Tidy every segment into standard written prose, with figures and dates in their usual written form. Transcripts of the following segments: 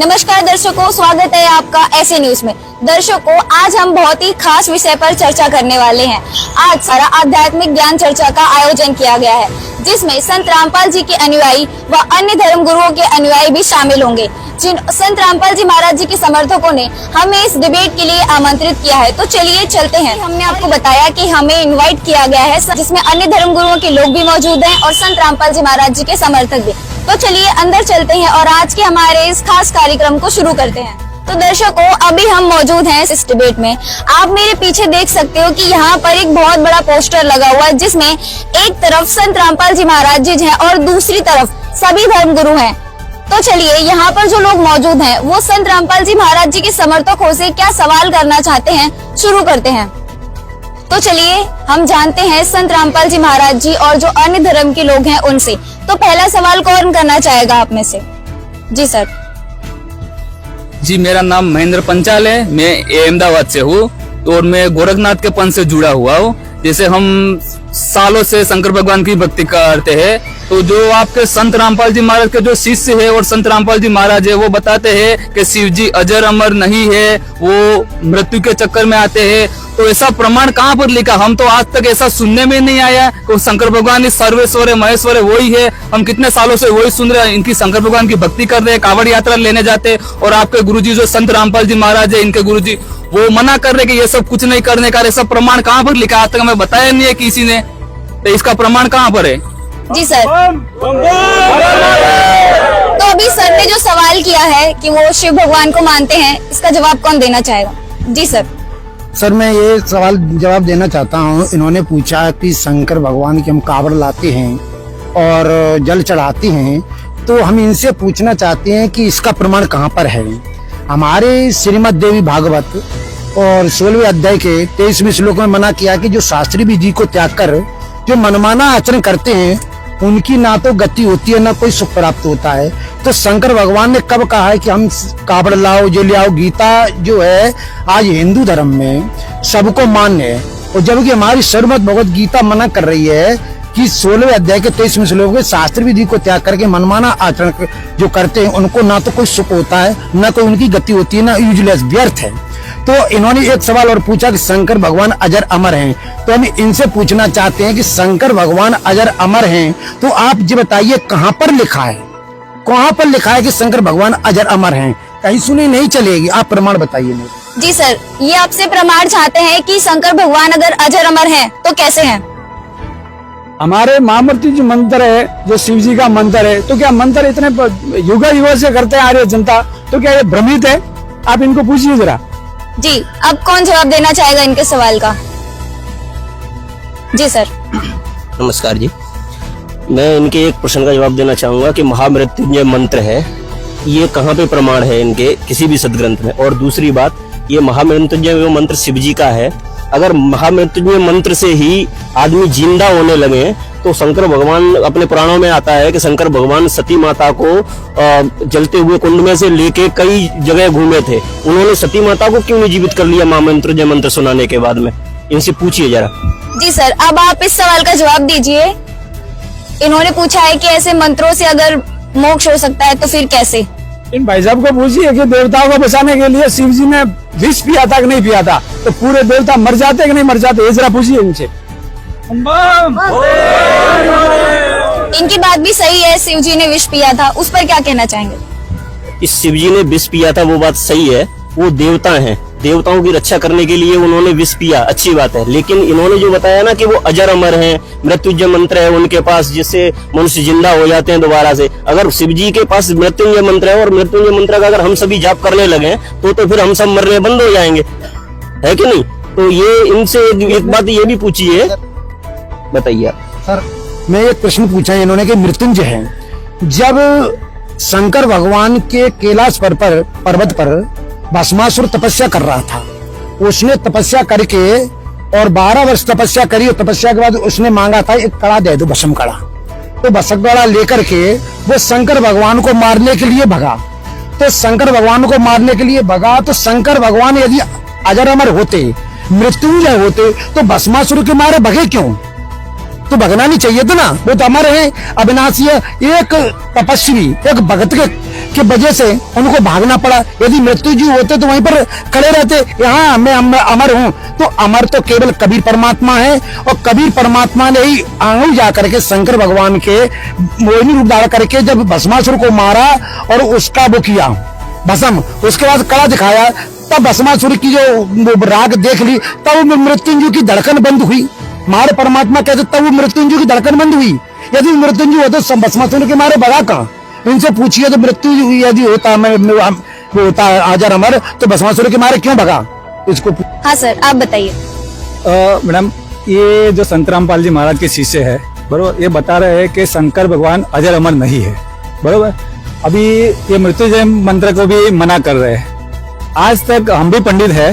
नमस्कार दर्शकों, स्वागत है आपका ऐसे न्यूज में। दर्शकों, आज हम बहुत ही खास विषय पर चर्चा करने वाले हैं। आज सारा आध्यात्मिक ज्ञान चर्चा का आयोजन किया गया है, जिसमें संत रामपाल जी के अनुयायी व अन्य धर्म गुरुओं के अनुयायी भी शामिल होंगे। जिन संत रामपाल जी महाराज जी के समर्थकों ने हमें इस डिबेट के लिए आमंत्रित किया है, तो चलिए चलते हैं। हमने आपको बताया कि हमें इन्वाइट किया गया है, जिसमें अन्य धर्म गुरुओं के लोग भी मौजूद हैं और संत रामपाल जी महाराज जी के समर्थक भी। तो चलिए अंदर चलते हैं और आज के हमारे इस खास कार्यक्रम को शुरू करते हैं। तो दर्शकों, अभी हम मौजूद हैं इस डिबेट में। आप मेरे पीछे देख सकते हो कि यहाँ पर एक बहुत बड़ा पोस्टर लगा हुआ है, जिसमें एक तरफ संत रामपाल जी महाराज जी हैं और दूसरी तरफ सभी धर्म गुरु हैं। तो चलिए, यहाँ पर जो लोग मौजूद हैं वो संत रामपाल जी महाराज जी के समर्थकों से क्या सवाल करना चाहते हैं, शुरू करते हैं। तो चलिए हम जानते हैं संत रामपाल जी महाराज जी और जो अन्य धर्म के लोग हैं उनसे। तो पहला सवाल कौन करना चाहेगा आप में से? जी सर। जी, मेरा नाम महेंद्र पंचाल है। मैं अहमदाबाद से हूँ और मैं गोरखनाथ के पंथ से जुड़ा हुआ हूँ। जैसे हम सालों से शंकर भगवान की भक्ति करते हैं, तो जो आपके संत रामपाल जी महाराज के जो शिष्य है और संत रामपाल जी महाराज है, वो बताते हैं कि शिव जी अजर अमर नहीं है, वो मृत्यु के चक्कर में आते हैं। तो ऐसा प्रमाण कहाँ पर लिखा? हम तो आज तक ऐसा सुनने में नहीं आया कि शंकर भगवान ही सर्वेश्वर है, महेश्वर है, वही है। हम कितने सालों से वही सुन रहे हैं, इनकी शंकर भगवान की भक्ति कर रहे हैं, कावड़ यात्रा लेने जाते हैं। और आपके गुरुजी जो संत रामपाल जी महाराज है, इनके गुरुजी वो मना कर रहे कि ये सब कुछ नहीं करने का। ऐसा प्रमाण कहाँ पर लिखा? आज तक हमें बताया नहीं है किसी ने। तो इसका प्रमाण कहाँ पर है? जी सर। तो अभी सर ने जो सवाल किया है कि वो शिव भगवान को मानते हैं, इसका जवाब कौन देना चाहेगा? जी सर। सर, मैं ये सवाल जवाब देना चाहता हूँ। इन्होंने पूछा कि शंकर भगवान की हम कावड़ लाते हैं और जल चढ़ाते हैं, तो हम इनसे पूछना चाहते हैं कि इसका प्रमाण कहाँ पर है। हमारे श्रीमद् देवी भागवत और 16वें अध्याय के 23वें श्लोक में मना किया कि जो शास्त्री विधि को त्याग कर जो मनमाना आचरण करते हैं, उनकी ना तो गति होती है ना कोई सुख प्राप्त होता है। तो शंकर भगवान ने कब कहा है कि हम कावड़ लाओ, जो ले आओ? गीता जो है आज हिंदू धर्म में सबको मान्य है, और जबकि हमारी श्रीमद् भगवत गीता मना कर रही है कि 16वें अध्याय के 23वें श्लोक में शास्त्र विधि को त्याग करके मनमाना आचरण जो करते हैं, उनको ना तो कोई सुख होता है, ना कोई उनकी गति होती है, ना यूजलेस, व्यर्थ है। तो इन्होंने एक सवाल और पूछा कि शंकर भगवान अजर अमर हैं। तो हम इनसे पूछना चाहते हैं कि शंकर भगवान अजर अमर हैं, तो आप जी बताइए कहाँ पर लिखा है, कहाँ पर लिखा है कि शंकर भगवान अजर अमर हैं? कहीं सुनी नहीं चलेगी, आप प्रमाण बताइए मुझे। जी सर, ये आपसे प्रमाण चाहते हैं कि शंकर भगवान अगर अजर अमर हैं तो कैसे हैं? हमारे महामृत्यु जो मंत्र है, जो शिव जी का मंत्र है, तो क्या मंत्र इतने युग युग से करते हैं आर्य जनता, तो क्या ये भ्रमित है? आप इनको पूछिए जरा। जी, अब कौन जवाब देना चाहेगा इनके सवाल का? जी सर। नमस्कार जी, मैं इनके एक प्रश्न का जवाब देना चाहूंगा कि महामृत्युंजय मंत्र है, ये कहाँ पे प्रमाण है इनके किसी भी सदग्रंथ में? और दूसरी बात, ये महामृत्युंजय मंत्र शिव जी का है। अगर महामृत्युंजय मंत्र से ही आदमी जिंदा होने लगे, तो शंकर भगवान अपने पुराणों में आता है कि शंकर भगवान सती माता को जलते हुए कुंड में से लेके कई जगह घूमे थे। उन्होंने सती माता को क्यों नहीं जीवित कर लिया महामृत्युंजय मंत्र सुनाने के बाद में? इनसे पूछिए जरा। जी सर, अब आप इस सवाल का जवाब दीजिए। इन्होंने पूछा है कि ऐसे मंत्रों से अगर मोक्ष हो सकता है तो फिर कैसे? इन भाई साहब को पूछिए कि देवताओं को बचाने के लिए शिव जी ने विष पिया था कि नहीं पिया था, तो पूरे देवता मर जाते कि नहीं मर जाते, ये जरा पूछिए इनसे। इनकी बात भी सही है, शिव जी ने विष पिया था, उस पर क्या कहना चाहेंगे? इस शिव जी ने विष पिया था वो बात सही है, वो देवता हैं, देवताओं की रक्षा करने के लिए उन्होंने विष पिया, अच्छी बात है। लेकिन इन्होंने जो बताया ना कि वो अजर अमर हैं, मृत्युंजय मंत्र है उनके पास, जिससे मनुष्य जिंदा हो जाते हैं दोबारा से। अगर शिव जी के पास मृत्युंजय मंत्र है और मृत्युंजय मंत्र का अगर हम सभी जाप करने लगे तो फिर हम सब मरने बंद हो जाएंगे, है कि नहीं? तो ये इनसे एक बात ये भी पूछिए, बताइए सर। मैं एक प्रश्न पूछा है इन्होंने कि मृत्युंजय है, जब शंकर भगवान के कैलाश पर्वत पर भस्मासुर तपस्या कर रहा था, उसने तपस्या करके और 12 वर्ष तपस्या करी, और तपस्या के बाद उसने मांगा था एक कड़ा दे दो, भस्म कड़ा। तो भस्म कड़ा लेकर के वो शंकर भगवान को मारने के लिए भगा। तो शंकर भगवान को मारने के लिए भगा, तो शंकर भगवान यदि अजर अमर होते, मृत्युंजय होते, तो भस्मासुर के मारे भगे क्यों? तो भगना नहीं चाहिए था ना, वो तो अमर है, अविनाशी है। एक तपस्वी, एक भगत के वजह से उनको भागना पड़ा। यदि मृत्यु जी होते तो वहीं पर खड़े रहते, यहाँ मैं अमर हूँ। तो अमर तो केवल कबीर परमात्मा है, और कबीर परमात्मा ने ही आंगू जाकर के शंकर भगवान के मोहिनी रूप धारण करके जब भस्मासुर को मारा और उसका वो किया भस्म, उसके बाद कड़ा दिखाया, तब भस्मासुर की जो राग देख ली, तब मृत्युंजय की धड़कन बंद हुई। मारे परमात्मा कहते तब वो मृत्युंजय की धड़कन बंद हुई। यदि मृत्युंजय होते तो भस्मासुर के मारे भगा कहाँ? इनसे पूछिए तो मृत्यु यदि होता वो होता अजर अमर, तो भस्मासुर के मारे क्यों भगा? इसको हाँ सर, आप बताइए। मैडम, ये जो संत रामपाल जी महाराज के शिष्य है, बरोबर, ये बता रहे हैं कि शंकर भगवान अजर अमर नहीं है, बरोबर। अभी ये मृत्युंजय मंत्र को भी मना कर रहे हैं। आज तक हम भी पंडित है,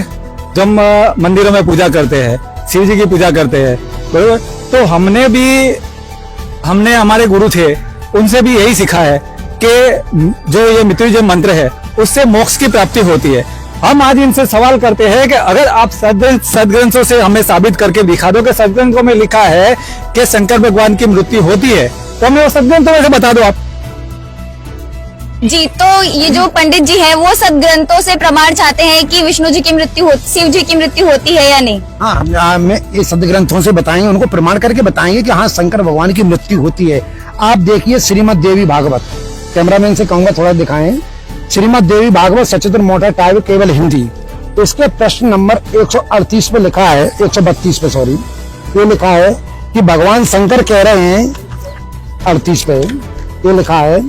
जो हम मंदिरों में पूजा करते हैं, शिव जी की पूजा करते हैं, बरोबर। तो हमने हमारे गुरु थे, उनसे भी यही सीखा है कि जो ये मृत्युंजय मंत्र है उससे मोक्ष की प्राप्ति होती है। हम आज इनसे सवाल करते हैं कि अगर आप सदग्रंथों से हमें साबित करके दिखा दो कि सदग्रंथों में लिखा है कि शंकर भगवान की मृत्यु होती है, तो हमें वो सदग्रंथों में से बता दो आप। जी, तो ये जो पंडित जी है वो सदग्रंथों से प्रमाण चाहते हैं कि विष्णु जी की मृत्यु शिव जी की मृत्यु होती है या नहीं? हाँ, मैं ये सदग्रंथों से बताएंगे, उनको प्रमाण करके बताएंगे कि हाँ शंकर भगवान की मृत्यु होती है। आप देखिए श्रीमद देवी भागवत, कैमरामैन से कहूंगा थोड़ा दिखाएं। श्रीमद देवी भागवत सचित्र मोटा टाइप केवल हिंदी, इसके प्रश्न नंबर 138 पे लिखा है, 132 पे सॉरी, ये लिखा है कि भगवान शंकर कह रहे हैं, 38 पे ये लिखा है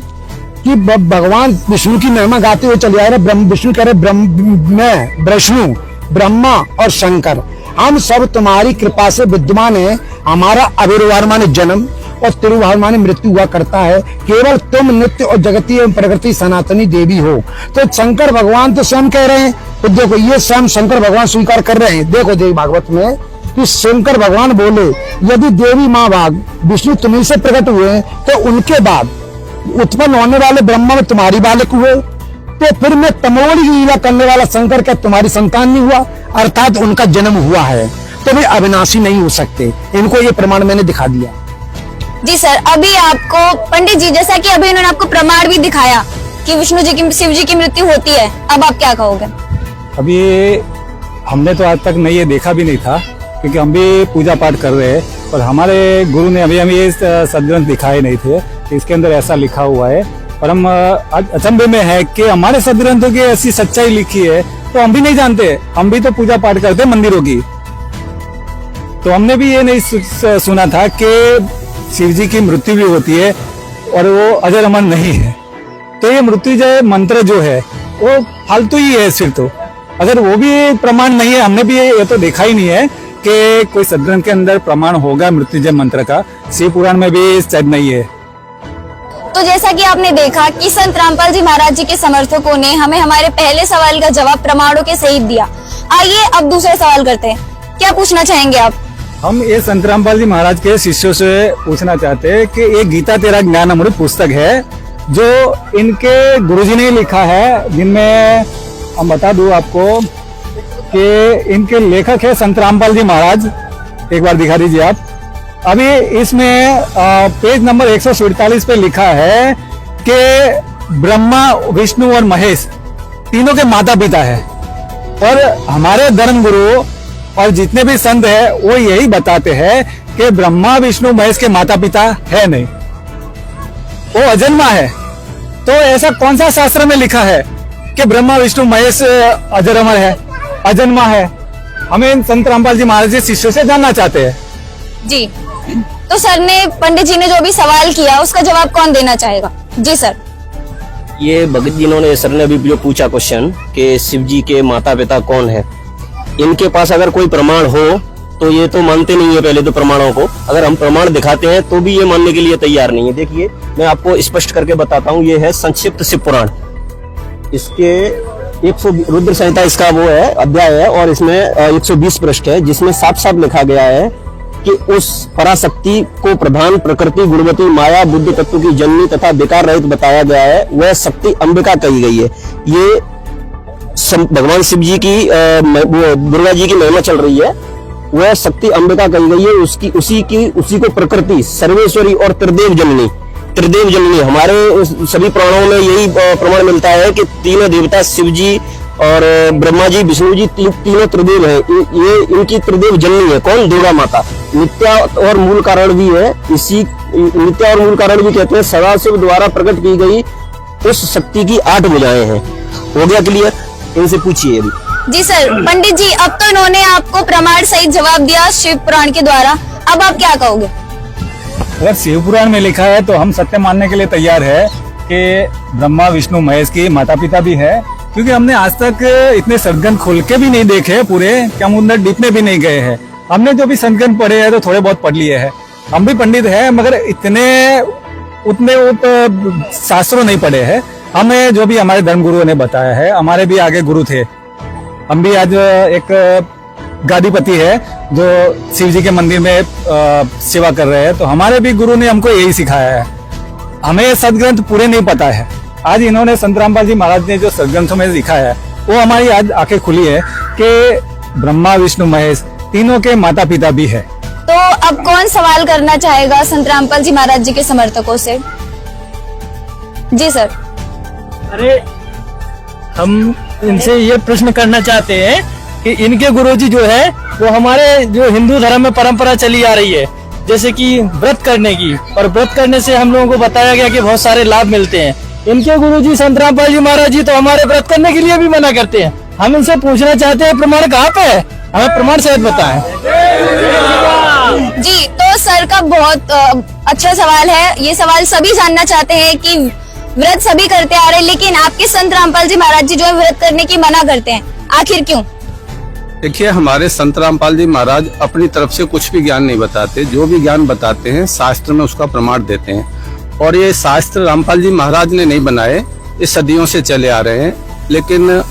कि भगवान विष्णु की महिमा गाते हुए चले आ रहे। विष्णु कह रहे मैं विष्णु ब्रह्मा और शंकर हम सब तुम्हारी कृपा से विद्यमान है। हमारा आविर्भाव माने जन्म और तिरुभाव माने मृत्यु हुआ करता है। केवल तुम नित्य और जगती एवं प्रकृति सनातनी देवी हो। तो शंकर भगवान तो स्वयं कह रहे हैं, तो देखो ये स्वयं शंकर भगवान स्वीकार कर रहे हैं। देखो देवी भागवत में कि शंकर भगवान बोले यदि देवी माँ भाग विष्णु तुम्हीं से प्रकट हुए तो उनके बाद उत्पन्न होने वाले ब्रह्मा में तुम्हारी बालक हुए, तो फिर मैं तमोड़ी की लीला करने वाला शंकर क्या तुम्हारी संतान नहीं हुआ? अर्थात उनका जन्म हुआ है, तो वे अविनाशी नहीं हो सकते। इनको ये प्रमाण मैंने दिखा दिया। जी सर, अभी आपको पंडित जी जैसा कि अभी इन्होंने आपको प्रमाण भी दिखाया कि विष्णु जी की शिव जी की मृत्यु होती है, अब आप क्या कहोगे? अभी हमने तो आज तक नहीं ये देखा भी नहीं था, क्योंकि हम भी पूजा पाठ कर रहे हैं, पर हमारे गुरु ने अभी हमें ये सदग्रंथ दिखाए नहीं थे, इसके अंदर ऐसा लिखा हुआ है। और हम अचंभे में है कि हमारे सदग्रंथों की ऐसी सच्चाई लिखी है, तो हम भी नहीं जानते। हम भी तो पूजा पाठ करते हैं मंदिरों की, तो हमने भी ये नहीं सुना था कि शिव जी की मृत्यु भी होती है और वो अजर अमर नहीं है। तो ये मृत्युंजय मंत्र जो है वो फालतू ही है सिर्फ। तो अगर वो भी प्रमाण नहीं है, हमने भी ये तो देखा ही नहीं है कि कोई सदग्रंथ के अंदर प्रमाण होगा मृत्युंजय मंत्र का। शिव पुराण में भी शायद नहीं है। तो जैसा कि आपने देखा कि संत रामपाल जी महाराज जी के समर्थकों ने हमें हमारे पहले सवाल का जवाब प्रमाणों के सहित दिया। आइए अब दूसरा सवाल करते हैं, क्या पूछना चाहेंगे आप? हम ये संत रामपाल जी महाराज के शिष्यों से पूछना चाहते हैं कि एक गीता तेरा ज्ञान अमृत पुस्तक है जो इनके गुरुजी ने लिखा है, जिनमें हम बता दूं आपको कि इनके लेखक है संत रामपाल जी महाराज। एक बार दिखा दीजिए आप। अभी इसमें पेज नंबर 147 पे लिखा है कि ब्रह्मा विष्णु और महेश तीनों के माता पिता है, और हमारे धर्म गुरु और जितने भी संत है वो यही बताते हैं कि ब्रह्मा विष्णु महेश के माता पिता है नहीं, वो अजन्मा है। तो ऐसा कौन सा शास्त्र में लिखा है कि ब्रह्मा विष्णु महेश अजर अमर है, अजन्मा है? हमें संत रामपाल जी महाराज जी शिष्यों से जानना चाहते हैं। जी, तो सर ने पंडित जी ने जो भी सवाल किया उसका जवाब कौन देना चाहेगा? जी सर। ये भगत जी ने सर ने अभी जो पूछा क्वेश्चन कि शिव जी के माता पिता कौन है, इनके पास अगर कोई प्रमाण हो तो ये तो मानते नहीं है पहले तो प्रमाणों को। अगर हम प्रमाण दिखाते हैं तो भी ये मानने के लिए तैयार नहीं है। देखिए मैं आपको स्पष्ट करके बताता हूँ, ये है संक्षिप्त शिव पुराण। इसके 100 रुद्र संहिता इसका वो है अध्याय है, और इसमें 120 पृष्ठ है, जिसमें साफ साफ लिखा गया है कि उस पराशक्ति को प्रधान प्रकृति गुणवती माया बुद्धि तत्व की जननी तथा विकार रहित बताया गया है, वह शक्ति अंबिका कही गई है। ये भगवान शिव जी की दुर्गा जी की महिमा चल रही है, वह शक्ति अंबिका कही गई है। उसी को प्रकृति सर्वेश्वरी और त्रिदेव जननी हमारे सभी पुराणों में यही प्रमाण मिलता है कि तीनों देवता शिव जी और ब्रह्मा जी विष्णु जी तीनों त्रिदेव हैं। ये इनकी त्रिदेव जननी है। कौन? दुर्गा माता। नित्या और मूल कारण भी है। इसी नित्या और मूल कारण भी कहते हैं सदाशिव द्वारा प्रकट की गई उस शक्ति की 8 भुजाएं हैं। हो गया क्लियर? इनसे पूछिए अभी। जी सर, पंडित जी अब तो इन्होंने आपको प्रमाण सहित जवाब दिया शिव पुराण के द्वारा, अब आप क्या कहोगे? अगर शिव पुराण में लिखा है तो हम सत्य मानने के लिए तैयार है कि ब्रह्मा विष्णु महेश की माता पिता भी है, क्योंकि हमने आज तक इतने सदग्रंथ खोल के भी नहीं देखे पूरे, कि हम उधर डीप में भी नहीं गए हैं। हमने जो भी सदग्रंथ पढ़े हैं तो थोड़े बहुत पढ़ लिए हैं। हम भी पंडित हैं मगर उतने शास्त्रों नहीं पढ़े हैं। हमें जो भी हमारे धर्म गुरुओं ने बताया है, हमारे भी आगे गुरु थे। हम भी आज एक गादीपति है जो शिव जी के मंदिर में सेवा कर रहे हैं, तो हमारे भी गुरु ने हमको यही सिखाया है। हमें सदग्रंथ पूरे नहीं पता है। आज इन्होंने संत रामपाल जी महाराज ने जो सदग्रंथों में लिखा है वो हमारी आज आंखें खुली है कि ब्रह्मा विष्णु महेश तीनों के माता पिता भी है। तो अब कौन सवाल करना चाहेगा संत रामपाल जी महाराज जी के समर्थकों से? जी सर। अरे हम इनसे ये प्रश्न करना चाहते हैं कि इनके गुरुजी जो है वो हमारे जो हिंदू धर्म में परंपरा चली आ रही है, जैसे कि व्रत करने की, और व्रत करने से हम लोगों को बताया गया कि बहुत सारे लाभ मिलते हैं। इनके गुरुजी संत रामपाल जी महाराज जी तो हमारे व्रत करने के लिए भी मना करते हैं। हम इनसे पूछना चाहते हैं प्रमाण कहाँ पे है, हमें प्रमाण सहित बताएं। जी, तो सर का बहुत अच्छा सवाल है। ये सवाल सभी जानना चाहते हैं कि व्रत सभी करते आ रहे हैं, लेकिन आपके संत रामपाल जी महाराज जी जो है व्रत करने की मना करते हैं, आखिर क्यों? देखिए, हमारे संत रामपाल जी महाराज अपनी तरफ से कुछ भी ज्ञान नहीं बताते। जो भी ज्ञान बताते हैं शास्त्र में उसका प्रमाण देते हैं, और ये शास्त्र रामपाल जी महाराज ने नहीं बनाए, ये सदियों से चले आ रहे हैं। लेकिन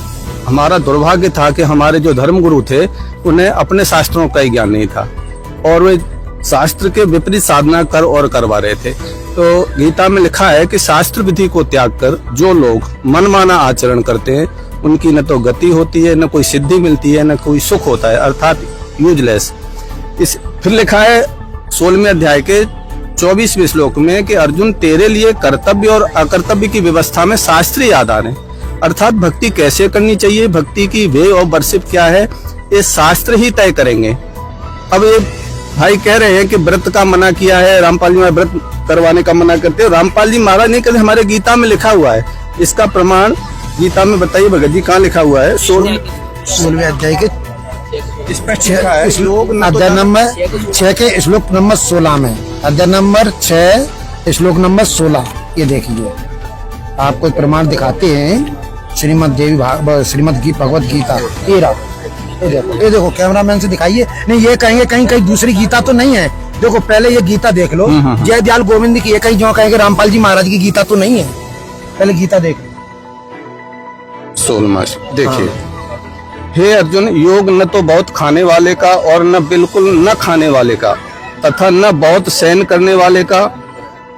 हमारा दुर्भाग्य था कि हमारे जो धर्म गुरु थे उन्हें अपने शास्त्रों का ही ज्ञान नहीं था, और वे शास्त्र के विपरीत साधना करवा रहे थे। तो गीता में लिखा है कि शास्त्र विधि को त्याग कर जो लोग मनमाना आचरण करते हैं उनकी न तो गति होती है, न कोई सिद्धि मिलती है, न कोई सुख होता है, अर्थात यूजलेस। फिर लिखा है 16वें अध्याय के 24वें श्लोक में कि अर्जुन तेरे लिए कर्तव्य और अकर्तव्य की व्यवस्था में शास्त्र ही आधार है। अर्थात भक्ति कैसे करनी चाहिए, भक्ति की वे और वर्षिप क्या है, ये शास्त्र ही तय करेंगे। अब ये भाई कह रहे हैं कि व्रत का मना किया है, रामपाल जी महाराज व्रत करवाने का मना करते हैं। रामपाल जी महाराज नहीं कहते, हमारे गीता में लिखा हुआ है। इसका प्रमाण गीता में बताइए भगत जी, कहाँ लिखा हुआ है? 16वें अध्याय के श्लोक अध्याय नंबर 6 के श्लोक नंबर 16 में, अध्याय नंबर 6 श्लोक नंबर 16। ये देखिए, आपको प्रमाण दिखाते हैं। श्रीमद भगवत गीता 13। ये देखो कैमरामैन से दिखाइए। नहीं, ये कहेंगे कहीं दूसरी गीता तो नहीं है। देखो पहले ये गीता देख लो, जय दयाल गोविंद की। ये कहीं जो कहेंगे रामपाल जी महाराज की गीता तो नहीं है। पहले गीता देख लो। 16 देखिए। हे अर्जुन, योग न तो बहुत खाने वाले का और न बिल्कुल न खाने वाले का, तथा न बहुत सहन करने वाले का,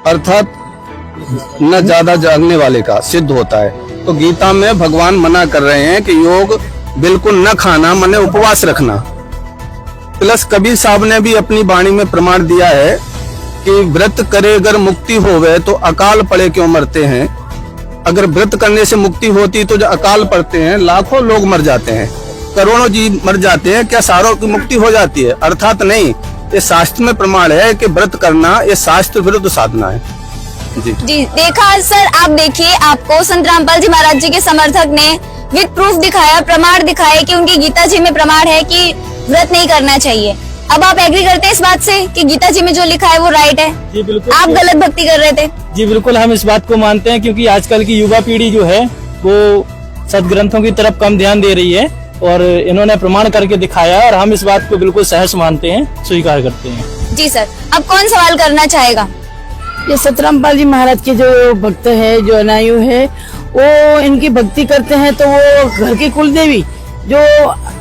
अर्थात न ज्यादा जागने वाले का सिद्ध होता है। तो गीता में भगवान मना कर रहे हैं कि योग बिल्कुल न खाना, माने उपवास रखना। प्लस कबीर साहब ने भी अपनी वाणी में प्रमाण दिया है कि व्रत करे अगर मुक्ति होवे तो अकाल पड़े क्यों मरते हैं। अगर व्रत करने से मुक्ति होती तो जो अकाल पड़ते हैं लाखों लोग मर जाते हैं, करोड़ों जीव मर जाते हैं, क्या सारों की मुक्ति हो जाती है? अर्थात नहीं। ये शास्त्र में प्रमाण है कि व्रत करना ये शास्त्र विरुद्ध साधना है। जी देखा सर, आप देखिए, आपको संत रामपाल जी महाराज जी के समर्थक ने विद प्रूफ दिखाया, प्रमाण दिखाए कि उनकी गीता जी में प्रमाण है कि व्रत नहीं करना चाहिए। अब आप एग्री करते हैं इस बात से कि गीता जी में जो लिखा है वो राइट है? जी बिल्कुल। आप गलत भक्ति कर रहे थे? जी बिल्कुल, हम इस बात को मानते हैं, क्योंकि आजकल की युवा पीढ़ी जो है वो सदग्रंथों की तरफ कम ध्यान दे रही है, और इन्होंने प्रमाण करके दिखाया, और हम इस बात को बिल्कुल सहर्ष मानते हैं, स्वीकार करते हैं। जी सर, अब कौन सवाल करना चाहेगा? ये सतरामपाल जी महाराज के जो भक्त है, जो अनायु है, वो इनकी भक्ति करते हैं, तो वो घर की कुल देवी जो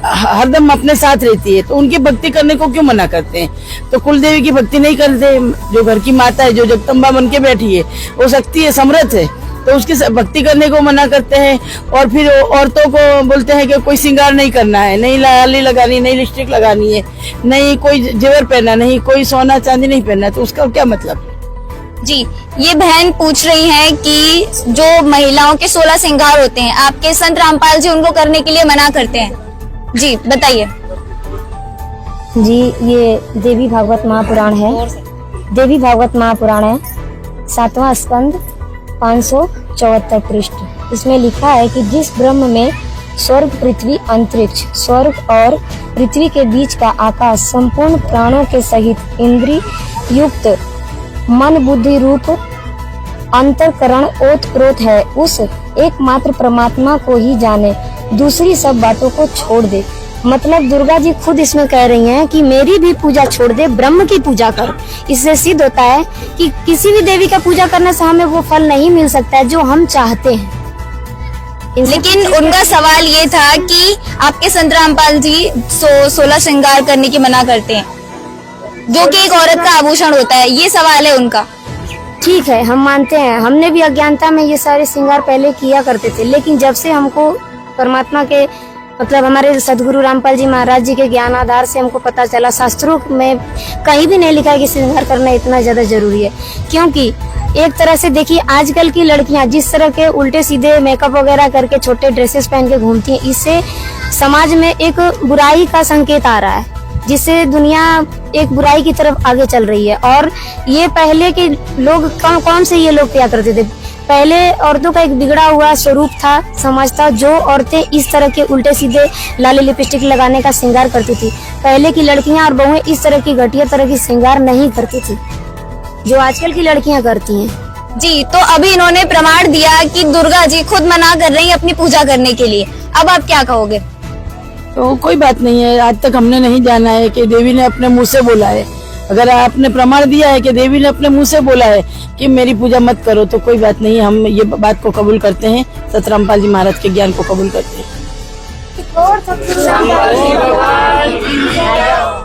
हरदम अपने साथ रहती है, तो उनकी भक्ति करने को क्यों मना करते हैं? तो कुल देवी की भक्ति नहीं करते। जो घर की माता है, जो जगदम्बा बन के बैठी है, वो शक्ति है, समर्थ है, तो उसकी भक्ति करने को मना करते हैं। और फिर औरतों को बोलते हैं कि कोई श्रृंगार नहीं करना है, नहीं लाली लगानी, नहीं लिपस्टिक लगानी है, नहीं कोई जेवर पहनना, नहीं कोई सोना चांदी नहीं पहनना। तो उसका क्या मतलब? जी, ये बहन पूछ रही है कि जो महिलाओं के 16 श्रृंगार होते हैं, आपके संत रामपाल जी उनको करने के लिए मना करते हैं। जी बताइए। जी, ये देवी भागवत महापुराण है। देवी भागवत महापुराण है, 7वां स्कंद, 574 पृष्ठ। इसमें लिखा है कि जिस ब्रह्म में स्वर्ग, पृथ्वी, अंतरिक्ष, स्वर्ग और पृथ्वी के बीच का आकाश संपूर्ण प्राणों के सहित इंद्रिय युक्त मन बुद्धि रूप अंतःकरण ओतप्रोत है, उस एकमात्र परमात्मा को ही जाने, दूसरी सब बातों को छोड़ दे। मतलब दुर्गा जी खुद इसमें कह रही हैं कि मेरी भी पूजा छोड़ दे, ब्रह्म की पूजा कर। इससे सिद्ध होता है कि किसी भी देवी का पूजा करने से हमें वो फल नहीं मिल सकता है जो हम चाहते हैं। लेकिन उनका सवाल ये था कि आपके संत रामपाल जी 16 श्रृंगार करने की मना करते हैं, जो कि एक औरत का आभूषण होता है। ये सवाल है उनका। ठीक है, हम मानते हैं, हमने भी अज्ञानता में ये सारे श्रृंगार पहले किया करते थे, लेकिन जब से हमको परमात्मा के मतलब हमारे सदगुरु रामपाल जी महाराज जी के ज्ञान आधार से हमको पता चला, शास्त्रों में कहीं भी नहीं लिखा है कि श्रृंगार करना इतना ज्यादा जरूरी है। क्योंकि एक तरह से देखिए, आजकल की लड़कियां जिस तरह के उल्टे सीधे मेकअप वगैरह करके छोटे ड्रेसेस पहन के घूमती हैं, इससे समाज में एक बुराई का संकेत आ रहा है, जिससे दुनिया एक बुराई की तरफ आगे चल रही है। और ये पहले के लोग कौन से ये लोग क्या करते थे? पहले औरतों का एक बिगड़ा हुआ स्वरूप था, समाज था, जो औरतें इस तरह के उल्टे सीधे लाली लिपस्टिक लगाने का श्रृंगार करती थी। पहले की लड़कियां और बहुएं इस तरह की घटिया तरह की श्रृंगार नहीं करती थी जो आजकल की लड़कियां करती हैं। जी, तो अभी इन्होंने प्रमाण दिया कि दुर्गा जी खुद मना कर रही है अपनी पूजा करने के लिए। अब आप क्या कहोगे? तो कोई बात नहीं है, आज तक हमने नहीं जाना है कि देवी ने अपने मुंह से बोला है। अगर आपने प्रमाण दिया है कि देवी ने अपने मुंह से बोला है कि मेरी पूजा मत करो, तो कोई बात नहीं, हम ये बात को कबूल करते हैं, संत रामपाल जी महाराज के ज्ञान को कबूल करते हैं।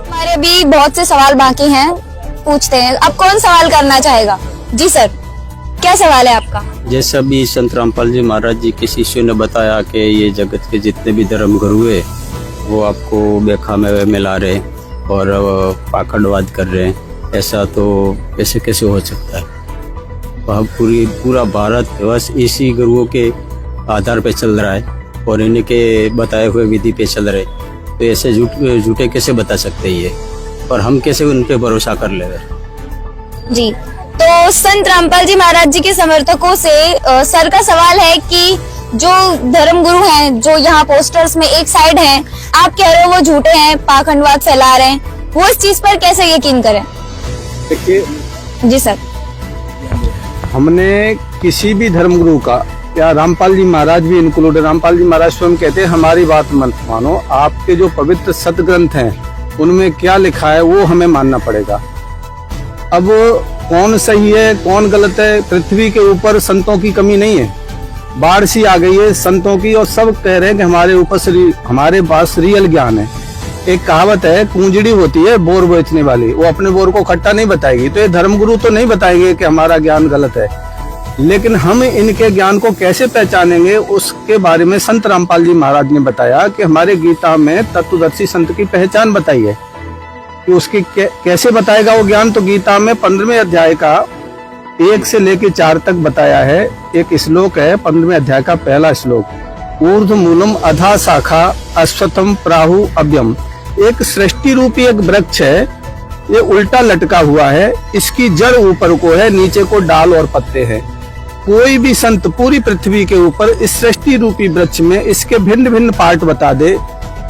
हमारे भी बहुत से सवाल बाकी हैं, पूछते हैं। अब कौन सवाल करना चाहेगा? जी सर, क्या सवाल है आपका? जैसा भी संत रामपाल जी महाराज जी के शिष्यों ने बताया कि ये जगत के जितने भी धर्म गुरु है वो आपको बेखा में मिला रहे और पाखंडवाद कर रहे हैं, ऐसा तो कैसे हो सकता है? वह पूरा भारत बस इसी गुरुओं के आधार पे चल रहा है और इन्हीं के बताए हुए विधि पे चल रहे, तो ऐसे झूठे कैसे बता सकते हैं ये, और हम कैसे उन पे भरोसा कर ले रहे? जी, तो संत रामपाल जी महाराज जी के समर्थकों से सर का सवाल है कि जो धर्म गुरु हैं, जो यहाँ पोस्टर्स में एक साइड हैं, आप कह रहे हो वो झूठे हैं, पाखंडवाद फैला रहे हैं, वो इस चीज पर कैसे यकीन करें? देखिए, जी सर, हमने किसी भी धर्मगुरु का या रामपाल जी महाराज भी इंक्लूड, रामपाल जी महाराज स्वयं कहते हैं हमारी बात मत मानो, आपके जो पवित्र सतग्रंथ हैं उनमें क्या लिखा है वो हमें मानना पड़ेगा। अब कौन सही है कौन गलत है, पृथ्वी के ऊपर संतों की कमी नहीं है, बाढ़ सी आ गई है संतों की और सब कह रहे हैं कि हमारे पास रियल ज्ञान है। एक कहावत है, कूंजड़ी होती है बोर बेचने वाली, वो अपने बोर को खट्टा नहीं बताएगी, तो ये धर्मगुरु तो नहीं बताएंगे कि हमारा ज्ञान गलत है, लेकिन हम इनके ज्ञान को कैसे पहचानेंगे उसके बारे में संत रामपाल जी महाराज ने बताया कि हमारे गीता में तत्वदर्शी संत की पहचान बताई है कि उसकी कैसे बताएगा वो ज्ञान। तो गीता में 15वें अध्याय का 1 से लेकर 4 तक बताया है। एक श्लोक है 15वें अध्याय का पहला श्लोक, ऊर्ध्व मूलम अधा शाखा अश्वत्थम प्राहु अभ्यम। एक सृष्टि रूपी एक वृक्ष है, ये उल्टा लटका हुआ है, इसकी जड़ ऊपर को है, नीचे को डाल और पत्ते हैं। कोई भी संत पूरी पृथ्वी के ऊपर इस सृष्टि रूपी वृक्ष में इसके भिन्न भिन्न पार्ट बता दे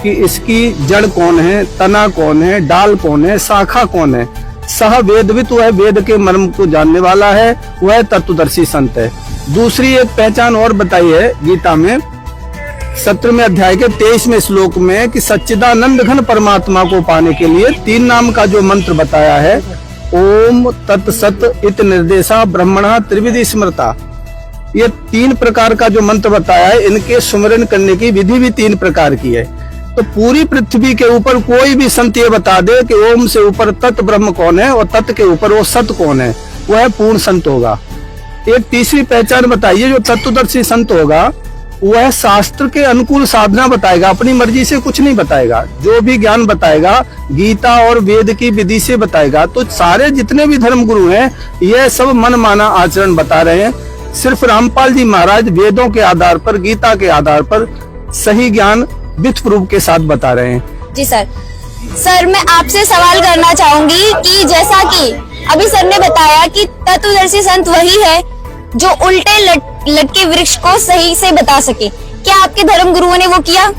कि इसकी जड़ कौन है, तना कौन है, डाल कौन है, शाखा कौन है। सह वेदवित, वह वेद के मर्म को जानने वाला है, वह तत्वदर्शी संत है। दूसरी एक पहचान और बताई है गीता में 17वें अध्याय के 23वें श्लोक में कि सच्चिदानंद घन परमात्मा को पाने के लिए 3 नाम का जो मंत्र बताया है, ओम तत्सत इत निर्देशा ब्रह्मणा त्रिविधि स्मृता। ये 3 प्रकार का जो मंत्र बताया है, इनके सुमरन करने की विधि भी 3 प्रकार की है। तो पूरी पृथ्वी के ऊपर कोई भी संत ये बता दे कि ओम से ऊपर तत् ब्रह्म कौन है और तत् के ऊपर वो सत कौन है, वह पूर्ण संत होगा। एक तीसरी पहचान बताइए, जो तत्वदर्शी संत होगा वह शास्त्र के अनुकूल साधना बताएगा, अपनी मर्जी से कुछ नहीं बताएगा। जो भी ज्ञान बताएगा गीता और वेद की विधि से बताएगा। तो सारे जितने भी धर्म गुरु हैं यह सब मन माना आचरण बता रहे हैं। सिर्फ रामपाल जी महाराज वेदों के आधार पर, गीता के आधार पर सही ज्ञान विथ प्रूफ के साथ बता रहे हैं। जी सर, मैं आपसे सवाल करना चाहूंगी कि जैसा कि अभी सर ने बताया कि तत्वदर्शी संत वही है जो उल्टे लटके वृक्ष को सही से बता सके, क्या आपके धर्म गुरुओं ने वो किया?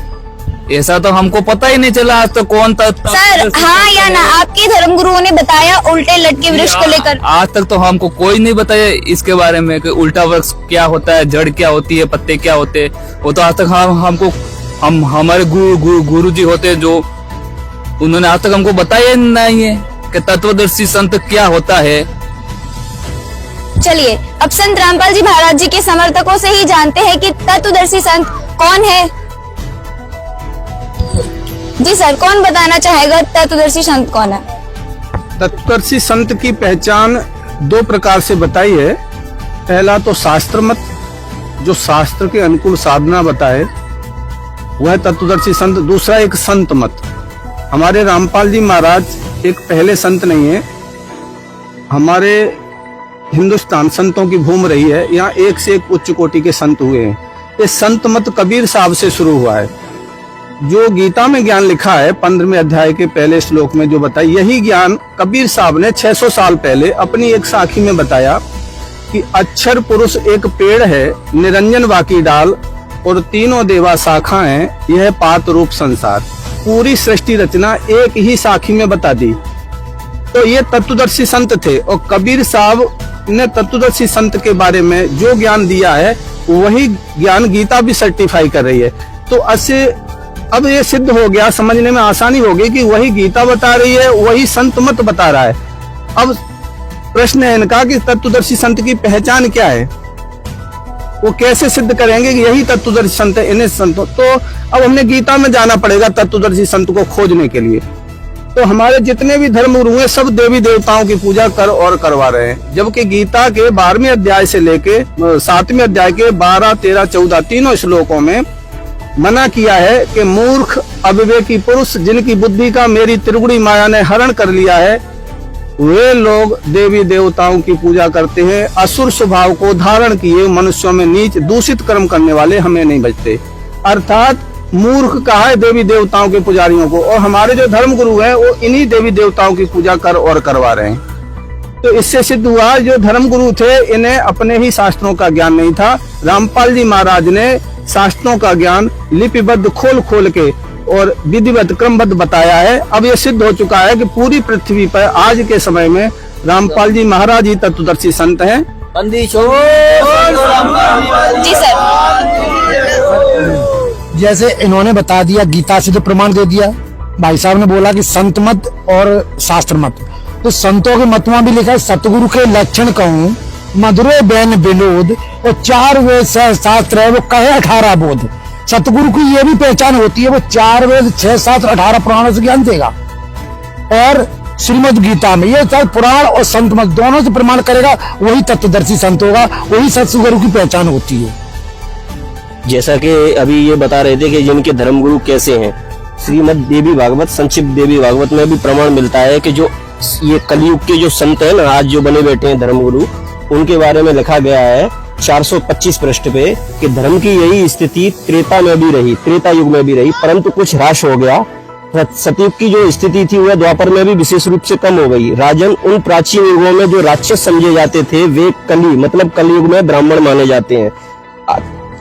ऐसा तो हमको पता ही नहीं चला आज तो कौन था सर हाँ या ना, आपके धर्म गुरुओं ने बताया उल्टे लटके वृक्ष को लेकर? आज तक तो हमको कोई नहीं बताया इसके बारे में कि उल्टा वृक्ष क्या होता है, जड़ क्या होती है, पत्ते क्या होते हैं। वो तो आज तक हमारे गुरु जी होते जो उन्होंने आज तक हमको बताया नहीं है कि तत्वदर्शी संत क्या होता है। चलिए अब संत रामपाल जी महाराज जी के समर्थकों से ही जानते हैं कि तत्वदर्शी संत कौन है। जी सर, कौन बताना चाहेगा तत्वदर्शी संत कौन है? तत्वदर्शी संत की पहचान दो प्रकार से बताई है। पहला तो शास्त्र मत, जो शास्त्र के अनुकूल साधना बताए वह तत्वदर्शी संत। दूसरा एक संत मत। हमारे रामपाल जी महाराज एक पहले संत नहीं है, हमारे हिंदुस्तान संतों की भूमि रही है। यहाँ एक से एक उच्च कोटि के संत हुए हैं। ये संत मत कबीर साहब से शुरू हुआ है। जो गीता में ज्ञान लिखा है 15वें अध्याय के पहले श्लोक में जो बताया, यही ज्ञान कबीर साहब ने 600 साल पहले अपनी एक साखी में बताया कि अक्षर पुरुष एक पेड़ है, निरंजन बाकी डाल और तीनों देवा शाखा है, यह पात रूप संसार। पूरी सृष्टि रचना एक ही साखी में बता दी। तो ये तत्वदर्शी संत थे और कबीर साहब ने तत्वदर्शी संत के बारे में जो ज्ञान दिया है वही ज्ञान गीता भी सर्टिफाई कर रही है। तो अब ये सिद्ध हो गया, समझने में आसानी होगी कि वही गीता बता रही है, वही संत मत बता रहा है। अब प्रश्न है इनका कि तत्वदर्शी संत की पहचान क्या है, वो कैसे सिद्ध करेंगे कि यही तत्वदर्शी संत है इन्हें संतों। तो अब हमने गीता में जाना पड़ेगा तत्वदर्शी संत को खोजने के लिए। तो हमारे जितने भी धर्म गुरु हैं सब देवी देवताओं की पूजा कर और करवा रहे हैं, जबकि गीता के 12वें अध्याय से लेके 7वें अध्याय के 12, 13, 14 तीनों श्लोकों में मना किया है कि मूर्ख अविवेकी पुरुष जिनकी बुद्धि का मेरी त्रिगुणी माया ने हरण कर लिया है, वे लोग देवी देवताओं की पूजा करते हैं। असुर स्वभाव को धारण किए मनुष्यों में नीच दूषित कर्म करने वाले हमें नहीं बचते। अर्थात मूर्ख कहा है देवी देवताओं के पुजारियों को, और हमारे जो धर्म गुरु हैं वो इन्हीं देवी देवताओं की पूजा कर और करवा रहे हैं। तो इससे सिद्ध हुआ जो धर्म गुरु थे इन्हें अपने ही शास्त्रों का ज्ञान नहीं था। रामपाल जी महाराज ने शास्त्रों का ज्ञान लिपिबद्ध खोल खोल के और विधिवत क्रमबद्ध बताया है। अब ये सिद्ध हो चुका है कि पूरी पृथ्वी पर आज के समय में रामपाल जी महाराज ही तत्वदर्शी संत हैं। जी सर, जैसे इन्होंने बता दिया, गीता से जो प्रमाण दे दिया, भाई साहब ने बोला कि संत मत और शास्त्र मत। तो संतों के मत में भी लिखा है सतगुरु के लक्षण कहूँ मधुरे बैन विनोद, और 4 वेद शास्त्र है वो कहे 18 बोध। सतगुरु की ये भी पहचान होती है, वो 4 वेद 6 शास्त्र 18 पुराणों से ज्ञान देगा। और श्रीमद् गीता में ये सब पुराण और संत मत दोनों से प्रमाण करेगा, वही तत्वदर्शी संत होगा, वही सतगुरु की पहचान होती है। जैसा कि अभी ये बता रहे थे कि जिनके धर्मगुरु कैसे हैं, श्रीमद् देवी भागवत, संक्षिप्त देवी भागवत में भी प्रमाण मिलता है कि जो ये कलयुग के जो संत है ना, आज जो बने बैठे हैं धर्मगुरु, उनके बारे में लिखा गया है 425 पृष्ठ पे कि धर्म की यही स्थिति त्रेता में भी रही, त्रेता युग में भी रही, परंतु कुछ ह्रास हो गया। सतयुग की जो स्थिति थी वह द्वापर में भी विशेष रूप से कम हो गई। राजन, उन प्राचीन युगों में जो राक्षस समझे जाते थे वे कली मतलब कलयुग में ब्राह्मण माने जाते हैं,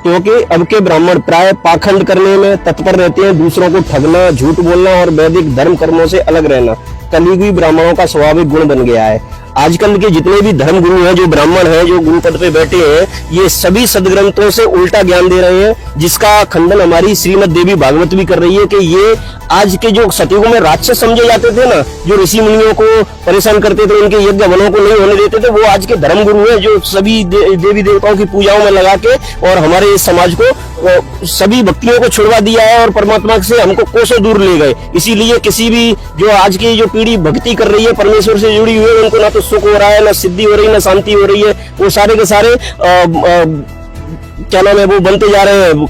क्योंकि अब के ब्राह्मण प्राय पाखंड करने में तत्पर रहते हैं, दूसरों को ठगना, झूठ बोलना और वैदिक धर्म कर्मों से अलग रहना कलयुगी ब्राह्मणों का स्वाभाविक गुण बन गया है। आजकल के जितने भी धर्म गुरु हैं, जो ब्राह्मण हैं, जो गुरु पद पे बैठे हैं, ये सभी सदग्रंथों से उल्टा ज्ञान दे रहे हैं, जिसका खंडन हमारी श्रीमद् देवी भागवत भी कर रही है कि ये आज के जो सतयुग में राक्षस समझे जाते थे ना, जो ऋषि मुनियों को परेशान करते थे, उनके यज्ञ वनों को नहीं होने देते थे, वो आज के धर्म गुरु हैं जो सभी देवी देवताओं की पूजाओं में लगा के और हमारे इस समाज को सभी भक्तियों को छुड़वा दिया है और परमात्मा से हमको कोसों दूर ले गए। इसीलिए किसी भी जो आज की जो पीढ़ी भक्ति कर रही है, परमेश्वर से जुड़ी हुई है, उनको ना तो सुख हो रहा है, न सिद्धि हो रही है, न शांति हो रही है। वो सारे के सारे क्या नाम है, वो बनते जा रहे हैं,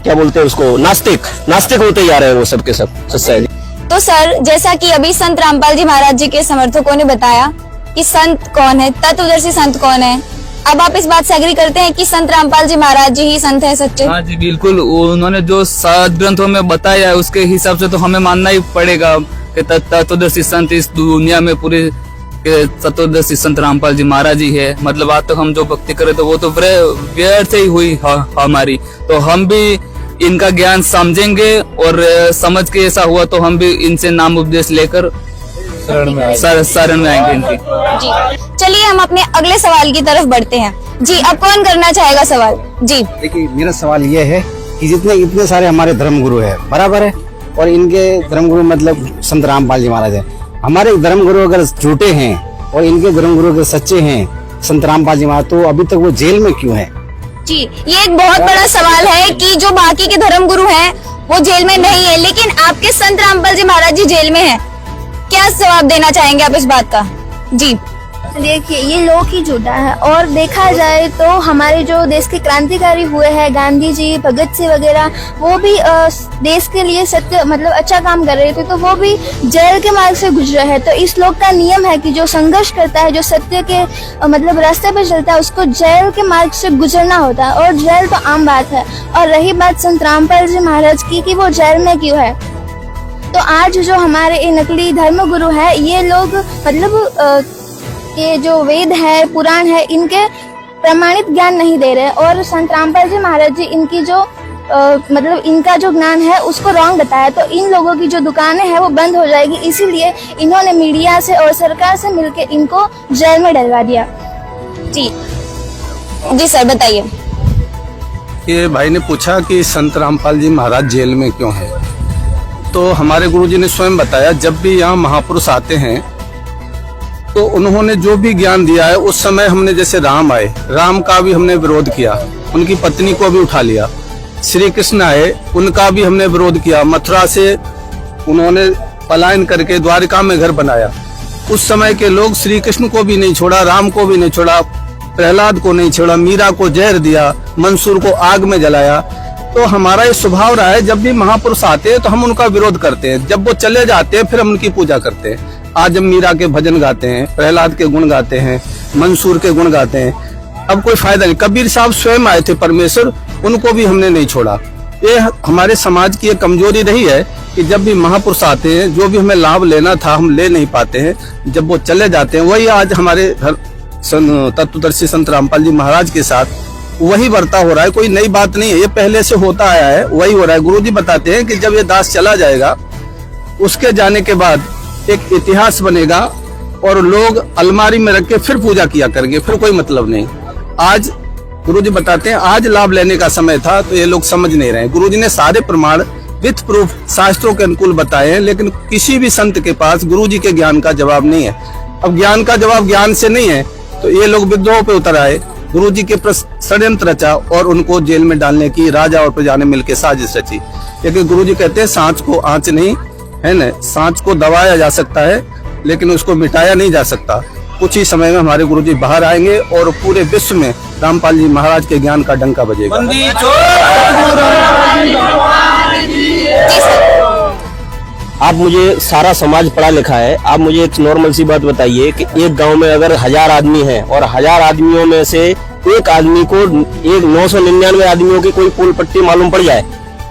क्या बोलते हैं उसको, नास्तिक होते जा रहे हैं वो सब के सब। सच्चा है। तो सर, जैसा कि अभी संत रामपाल जी महाराज जी के समर्थकों ने बताया कि संत कौन है, तत्वदर्शी संत कौन है, अब आप इस बात से एग्री करते हैं कि संत रामपाल जी महाराज जी ही संत है सच्चे? हाँ जी बिल्कुल, उन्होंने जो सदग्रंथों में बताया है उसके हिसाब से तो हमें मानना ही पड़ेगा कि तत्वदर्शी संत इस दुनिया में पूरे के तत्वदर्शी संत रामपाल जी महाराज जी है। मतलब आज तक हम जो भक्ति करे तो वो तो व्यर्थ ही हुई हमारी, तो हम भी इनका ज्ञान समझेंगे और समझ के ऐसा हुआ तो हम भी इनसे नाम उपदेश लेकर शरण में आएंगे इनकी। जी, चलिए हम अपने अगले सवाल की तरफ बढ़ते हैं। जी, अब कौन करना चाहेगा सवाल? जी देखिए, मेरा सवाल ये है कि जितने इतने सारे हमारे धर्मगुरु है, बराबर है, और इनके धर्मगुरु मतलब संत रामपाल जी महाराज है। हमारे धर्मगुरु अगर झूठे हैं और इनके धर्मगुरु अगर सच्चे हैं संत रामपाल जी महाराज, तो अभी तक वो जेल में क्यों है? जी, ये एक बहुत बड़ा सवाल है कि जो बाकी के धर्मगुरु हैं वो जेल में नहीं है, लेकिन आपके संत रामपाल जी महाराज जी जेल में हैं। क्या जवाब देना चाहेंगे आप इस बात का? जी देखिए, ये लोग ही झूठा है। और देखा जाए तो हमारे जो देश के क्रांतिकारी हुए हैं, गांधी जी, भगत सिंह वगैरह, वो भी देश के लिए सत्य मतलब अच्छा काम कर रहे थे, तो वो भी जेल के मार्ग से गुजरे हैं। तो इस लोक का नियम है कि जो संघर्ष करता है, जो सत्य के मतलब रास्ते पे चलता है, उसको जेल के मार्ग से गुजरना होता है, और जेल तो आम बात है। और रही बात संत रामपाल जी महाराज की कि वो जेल में क्यों है, तो आज जो हमारे ये नकली धर्मगुरु है, ये लोग मतलब ये जो वेद है, पुराण है, इनके प्रमाणित ज्ञान नहीं दे रहे, और संत रामपाल जी महाराज जी इनकी जो मतलब इनका जो ज्ञान है उसको रॉन्ग बताया, तो इन लोगों की जो दुकानें हैं वो बंद हो जाएगी। इसीलिए इन्होंने मीडिया से और सरकार से मिलकर इनको जेल में डलवा दिया। जी सर, बताइए। ये भाई ने पूछा कि संत रामपाल जी महाराज जेल में क्यों है, तो हमारे गुरुजी ने स्वयं बताया, जब भी यहाँ महापुरुष आते हैं तो उन्होंने जो भी ज्ञान दिया है, उस समय हमने जैसे राम आए, राम का भी हमने विरोध किया, उनकी पत्नी को भी उठा लिया। श्री कृष्ण आए, उनका भी हमने विरोध किया, मथुरा से उन्होंने पलायन करके द्वारिका में घर बनाया। उस समय के लोग श्री कृष्ण को भी नहीं छोड़ा, राम को भी नहीं छोड़ा, प्रहलाद को नहीं छोड़ा, मीरा को जहर दिया, मंसूर को आग में जलाया। तो हमारा ये स्वभाव रहा है, जब भी महापुरुष आते हैं तो हम उनका विरोध करते हैं, जब वो चले जाते हैं फिर हम उनकी पूजा करते हैं। आज हम मीरा के भजन गाते हैं, प्रहलाद के गुण गाते हैं, मंसूर के गुण गाते हैं, अब कोई फायदा नहीं। कबीर साहब स्वयं आए थे परमेश्वर, उनको भी हमने नहीं छोड़ा। ये हमारे समाज की एक कमजोरी रही है कि जब भी महापुरुष आते हैं, जो भी हमें लाभ लेना था हम ले नहीं पाते हैं, जब वो चले जाते हैं। वही आज हमारे तत्वदर्शी संत रामपाल जी महाराज के साथ वही वर्ता हो रहा है, कोई नई बात नहीं है, ये पहले से होता आया है, वही हो रहा है। गुरुजी बताते हैं कि जब ये दास चला जाएगा, उसके जाने के बाद एक इतिहास बनेगा और लोग अलमारी में रख के फिर पूजा किया करेंगे, फिर कोई मतलब नहीं। आज गुरुजी बताते हैं, आज लाभ लेने का समय था, तो ये लोग समझ नहीं रहे। गुरुजी ने सारे प्रमाण विथ प्रूफ शास्त्रों के अनुकूल बताए हैं, लेकिन किसी भी संत के पास गुरुजी के ज्ञान का जवाब नहीं है। अब ज्ञान का जवाब ज्ञान से नहीं है, तो ये लोग विद्रोह पे उतर आए, गुरुजी के षड्यंत्र रचा और उनको जेल में डालने की राजा और प्रजा ने मिलकर साजिश रची। लेकिन गुरुजी कहते हैं, सांच को आंच नहीं है न, सांच को दबाया जा सकता है लेकिन उसको मिटाया नहीं जा सकता। कुछ ही समय में हमारे गुरुजी बाहर आएंगे और पूरे विश्व में रामपाल जी महाराज के ज्ञान का डंका बजेगा। आप मुझे, सारा समाज पढ़ा लिखा है, आप मुझे एक नॉर्मल सी बात बताइए कि एक गांव में अगर 1000 आदमी हैं और 1000 आदमियों में से एक आदमी को, एक 999 आदमियों की कोई पुल पट्टी मालूम पड़ जाए,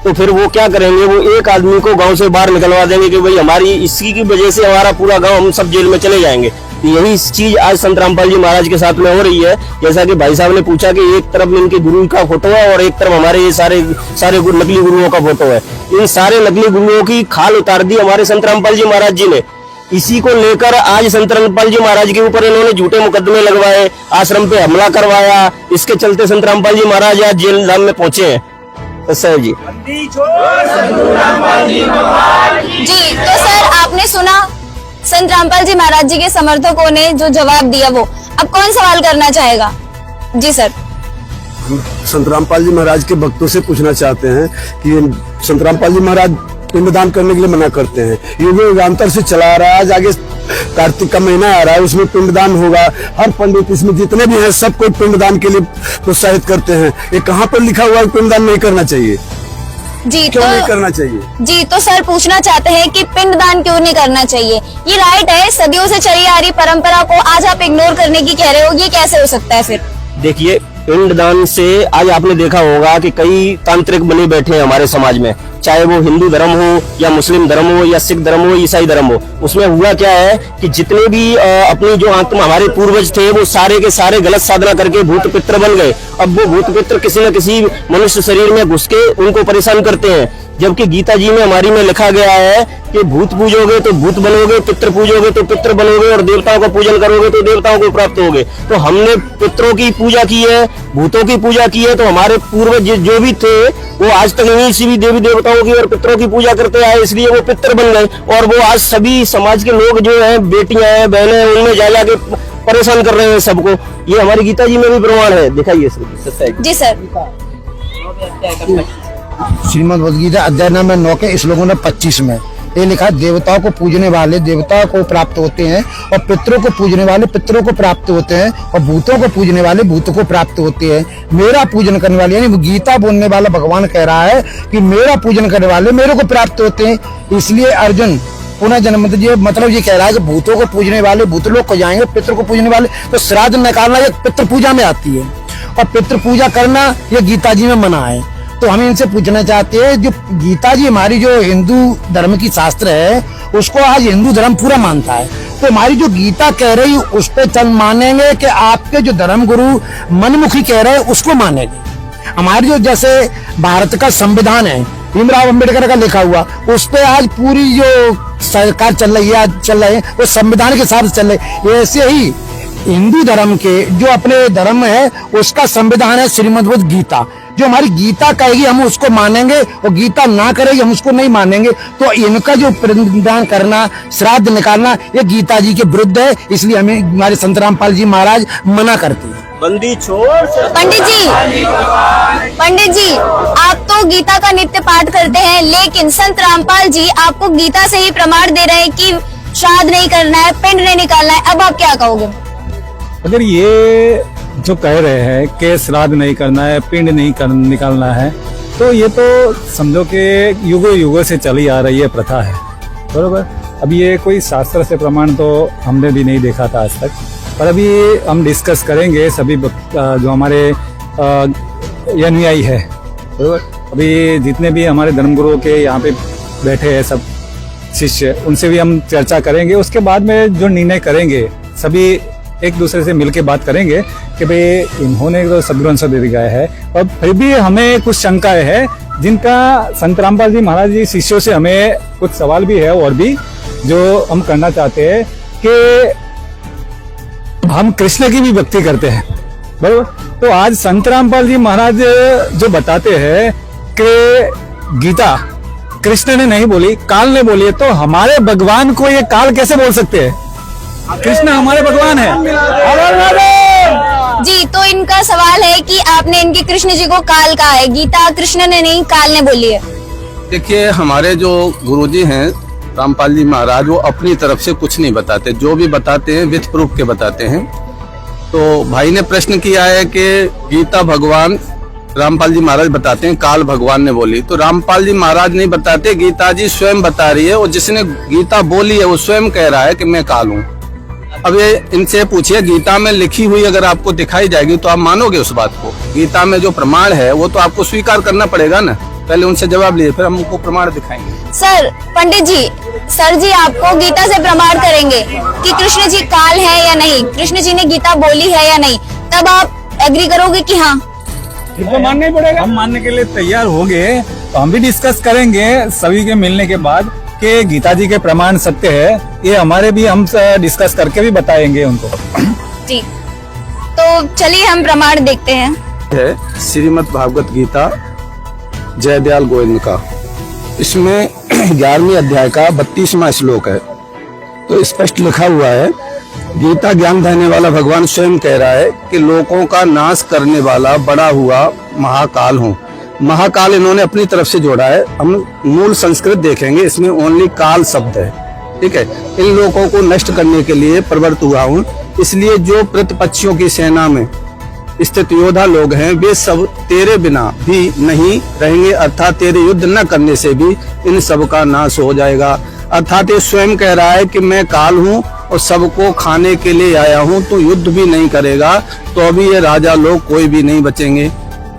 तो फिर वो क्या करेंगे, वो एक आदमी को गांव से बाहर निकलवा देंगे कि भाई हमारी इसी की वजह से हमारा पूरा गांव, हम सब जेल में चले जाएंगे। यही चीज आज संत रामपाल जी महाराज के साथ में हो रही है। जैसा कि भाई साहब ने पूछा कि एक तरफ इनके गुरु का फोटो है और एक तरफ हमारे ये सारे नकली गुरुओं का फोटो है। इन सारे नकली गुरुओं की खाल उतार दी हमारे संत रामपाल जी महाराज जी ने। इसी को लेकर आज संत रामपाल जी महाराज के ऊपर इन्होंने झूठे मुकदमे लगवाए, आश्रम पे हमला करवाया। इसके चलते संत रामपाल जी महाराज आज जेल धाम में पहुंचे हैं। सर जी तो सर, आपने सुना संत रामपाल जी महाराज जी के समर्थकों ने जो जवाब दिया, वो अब कौन सवाल करना चाहेगा? जी सर। संत रामपाल जी महाराज के भक्तों से पूछना चाहते हैं कि संत रामपाल जी महाराज पिंडदान करने के लिए मना करते हैं, युगांतर से चला आ रहा है, आज आगे कार्तिक का महीना आ रहा है, उसमें पिंडदान होगा। हर पंडित इसमें जितने भी हैं सब कोई पिंडदान के लिए प्रोत्साहित करते हैं। ये कहाँ पर लिखा हुआ है पिंडदान नहीं करना चाहिए? जी क्यों नहीं करना चाहिए? जी तो सर पूछना चाहते हैं कि पिंडदान क्यों नहीं करना चाहिए? ये राइट है, सदियों से चली आ रही परंपरा को आज आप इग्नोर करने की कह रहे हो, ये कैसे हो सकता है फिर? देखिए, पिंडदान से आज आपने देखा होगा कि कई तांत्रिक बने बैठे हैं हमारे समाज में, चाहे वो हिंदू धर्म हो या मुस्लिम धर्म हो या सिख धर्म हो, ईसाई धर्म हो। उसमें हुआ क्या है कि जितने भी अपनी जो आत्मा हमारे पूर्वज थे वो सारे के सारे गलत साधना करके भूत पित्र बन गए। अब वो भूत पित्र किसी न किसी मनुष्य शरीर में घुस के उनको परेशान करते हैं। जबकि गीता जी में हमारी में लिखा गया है कि भूत पूजोगे तो भूत बनोगे, पितृ पूजोगे तो पितृ बनोगे, और देवताओं का पूजन करोगे तो देवताओं को प्राप्त होगे। तो हमने पितरों की पूजा की है, भूतों की पूजा की है, तो हमारे पूर्वज जो भी थे वो आज तक इन्हीं से भी देवी देवताओं की और पितरों की पूजा करते आए, इसलिए वो पितृ बन गए। और वो आज सभी समाज के लोग जो है, बेटियां हैं, बहनें हैं, उनमें जा जाके परेशान कर रहे हैं सबको। ये हमारी गीता जी में भी प्रमाण है, दिखाइए सर। जी सर। श्रीमद् भगवद गीता अध्याय नंबर 9 के श्लोकों में 25 में ये लिखा है, देवताओं को पूजने वाले देवताओं को प्राप्त होते हैं, और पितरों को पूजने वाले पितरों को प्राप्त होते हैं, और भूतों को पूजने वाले भूतों को प्राप्त होते हैं। मेरा पूजन करने वाले, यानी गीता बोलने वाला भगवान कह रहा है कि मेरा पूजन करने वाले मेरे को प्राप्त होते हैं। इसलिए अर्जुन पुनः जन्म मतलब ये कह रहा है कि भूतों को पूजने वाले भूत लोग को जाएंगे, पितरों को पूजने वाले तो श्राद्ध निकालना ये पितृ पूजा में आती है, और पितृ पूजा करना ये गीता जी में मना है। तो हम इनसे पूछना चाहते हैं, जो गीता जी हमारी जो हिंदू धर्म की शास्त्र है उसको आज हिंदू धर्म पूरा मानता है, तो हमारी जो गीता कह रही उस पे चल मानेंगे कि आपके जो धर्म गुरु मनमुखी कह रहे हैं उसको मानेंगे? हमारी जो जैसे भारत का संविधान है, भीमराव अम्बेडकर का लिखा हुआ, उस पे आज पूरी जो सरकार चल रही है, चल रहे हैं वो संविधान के साथ चल रहे। ऐसे ही हिंदू धर्म के जो अपने धर्म है उसका संविधान है श्रीमद् भगवद गीता। जो हमारी गीता कहेगी हम उसको मानेंगे, और गीता ना करेगी हम उसको नहीं मानेंगे। तो इनका जो पिंडदान करना, श्राद्ध निकालना, ये गीता जी के विरुद्ध है, इसलिए हमें हमारे संत रामपाल जी महाराज मना करते हैं। बंदी छोड़। पंडित जी आप तो गीता का नित्य पाठ करते हैं, लेकिन संत रामपाल जी आपको गीता से ही प्रमाण दे रहे हैं कि श्राद्ध नहीं करना है, पिंड नहीं निकालना है। अब आप क्या कहोगे? अगर ये जो कह रहे हैं कि श्राद्ध नहीं करना है, पिंड नहीं निकालना है, तो ये तो समझो कि युगों युगों से चली आ रही है प्रथा है, बरोबर। अब ये कोई शास्त्र से प्रमाण तो हमने भी नहीं देखा था आज तक, पर अभी हम डिस्कस करेंगे सभी जो हमारे अनुयायी है, बरोबर। अभी जितने भी हमारे धर्मगुरुओं के यहाँ पे बैठे हैं सब शिष्य, उनसे भी हम चर्चा करेंगे। उसके बाद में जो निर्णय करेंगे सभी एक दूसरे से मिलके बात करेंगे कि भाई इन्होंने तो सदग्रंथ दे दिया है, और फिर भी हमें कुछ शंकाएं है जिनका संत रामपाल जी महाराज जी शिष्यों से हमें कुछ सवाल भी है और भी जो हम करना चाहते हैं कि हम कृष्ण की भी भक्ति करते हैं, बराबर। तो आज संत रामपाल जी महाराज जो बताते हैं कि गीता कृष्ण ने नहीं बोली, काल ने बोली है, तो हमारे भगवान को ये काल कैसे बोल सकते हैं? कृष्ण हमारे भगवान है। जी तो इनका सवाल है कि आपने इनके कृष्ण जी को काल कहा है, गीता कृष्ण ने नहीं काल ने बोली है। देखिए, हमारे जो गुरुजी हैं रामपाल जी महाराज, वो अपनी तरफ से कुछ नहीं बताते, जो भी बताते हैं विथ प्रूफ के बताते हैं। तो भाई ने प्रश्न किया है कि गीता भगवान रामपाल जी महाराज बताते हैं काल भगवान ने बोली, तो रामपाल जी महाराज नहीं बताते, गीता जी स्वयं बता रही है, और जिसने गीता बोली है वो स्वयं कह रहा है कि मैं काल हूँ। अब ये इनसे पूछिए, गीता में लिखी हुई अगर आपको दिखाई जाएगी तो आप मानोगे उस बात को? गीता में जो प्रमाण है वो तो आपको स्वीकार करना पड़ेगा ना, पहले उनसे जवाब लीजिए, फिर हम उनको प्रमाण दिखाएंगे। सर पंडित जी, सर जी आपको गीता से प्रमाण करेंगे कि कृष्ण जी काल है या नहीं, कृष्ण जी ने गीता बोली है या नहीं, तब आप एग्री करोगे कि हाँ? तो मानना ही पड़ेगा। हम मानने के लिए तैयार होंगे, तो हम भी डिस्कस करेंगे सभी के मिलने के बाद कि गीता जी के प्रमाण सत्य है, ये हमारे भी हम डिस्कस करके भी बताएंगे उनको। जी तो चलिए हम प्रमाण देखते हैं। है श्रीमद् भागवत गीता जयदयाल गोविंद का, इसमें 11वें अध्याय का 32वां श्लोक है। तो स्पष्ट लिखा हुआ है, गीता ज्ञान देने वाला भगवान स्वयं कह रहा है कि लोगों का नाश करने वाला बड़ा हुआ महाकाल हूँ। महाकाल इन्होंने अपनी तरफ से जोड़ा है, हम मूल संस्कृत देखेंगे, इसमें ओनली काल शब्द है, ठीक है, इन लोगों को नष्ट करने के लिए प्रवृत्त हुआ हूँ। इसलिए जो प्रतिपक्षियों की सेना में स्थित योद्धा लोग हैं वे सब तेरे बिना भी नहीं रहेंगे, अर्थात तेरे युद्ध न करने से भी इन सब का नाश हो जाएगा। अर्थात ये स्वयं कह रहा है कि मैं काल हूँ और सबको खाने के लिए आया हूँ, तो युद्ध भी नहीं करेगा तो अभी ये राजा लोग कोई भी नहीं बचेंगे।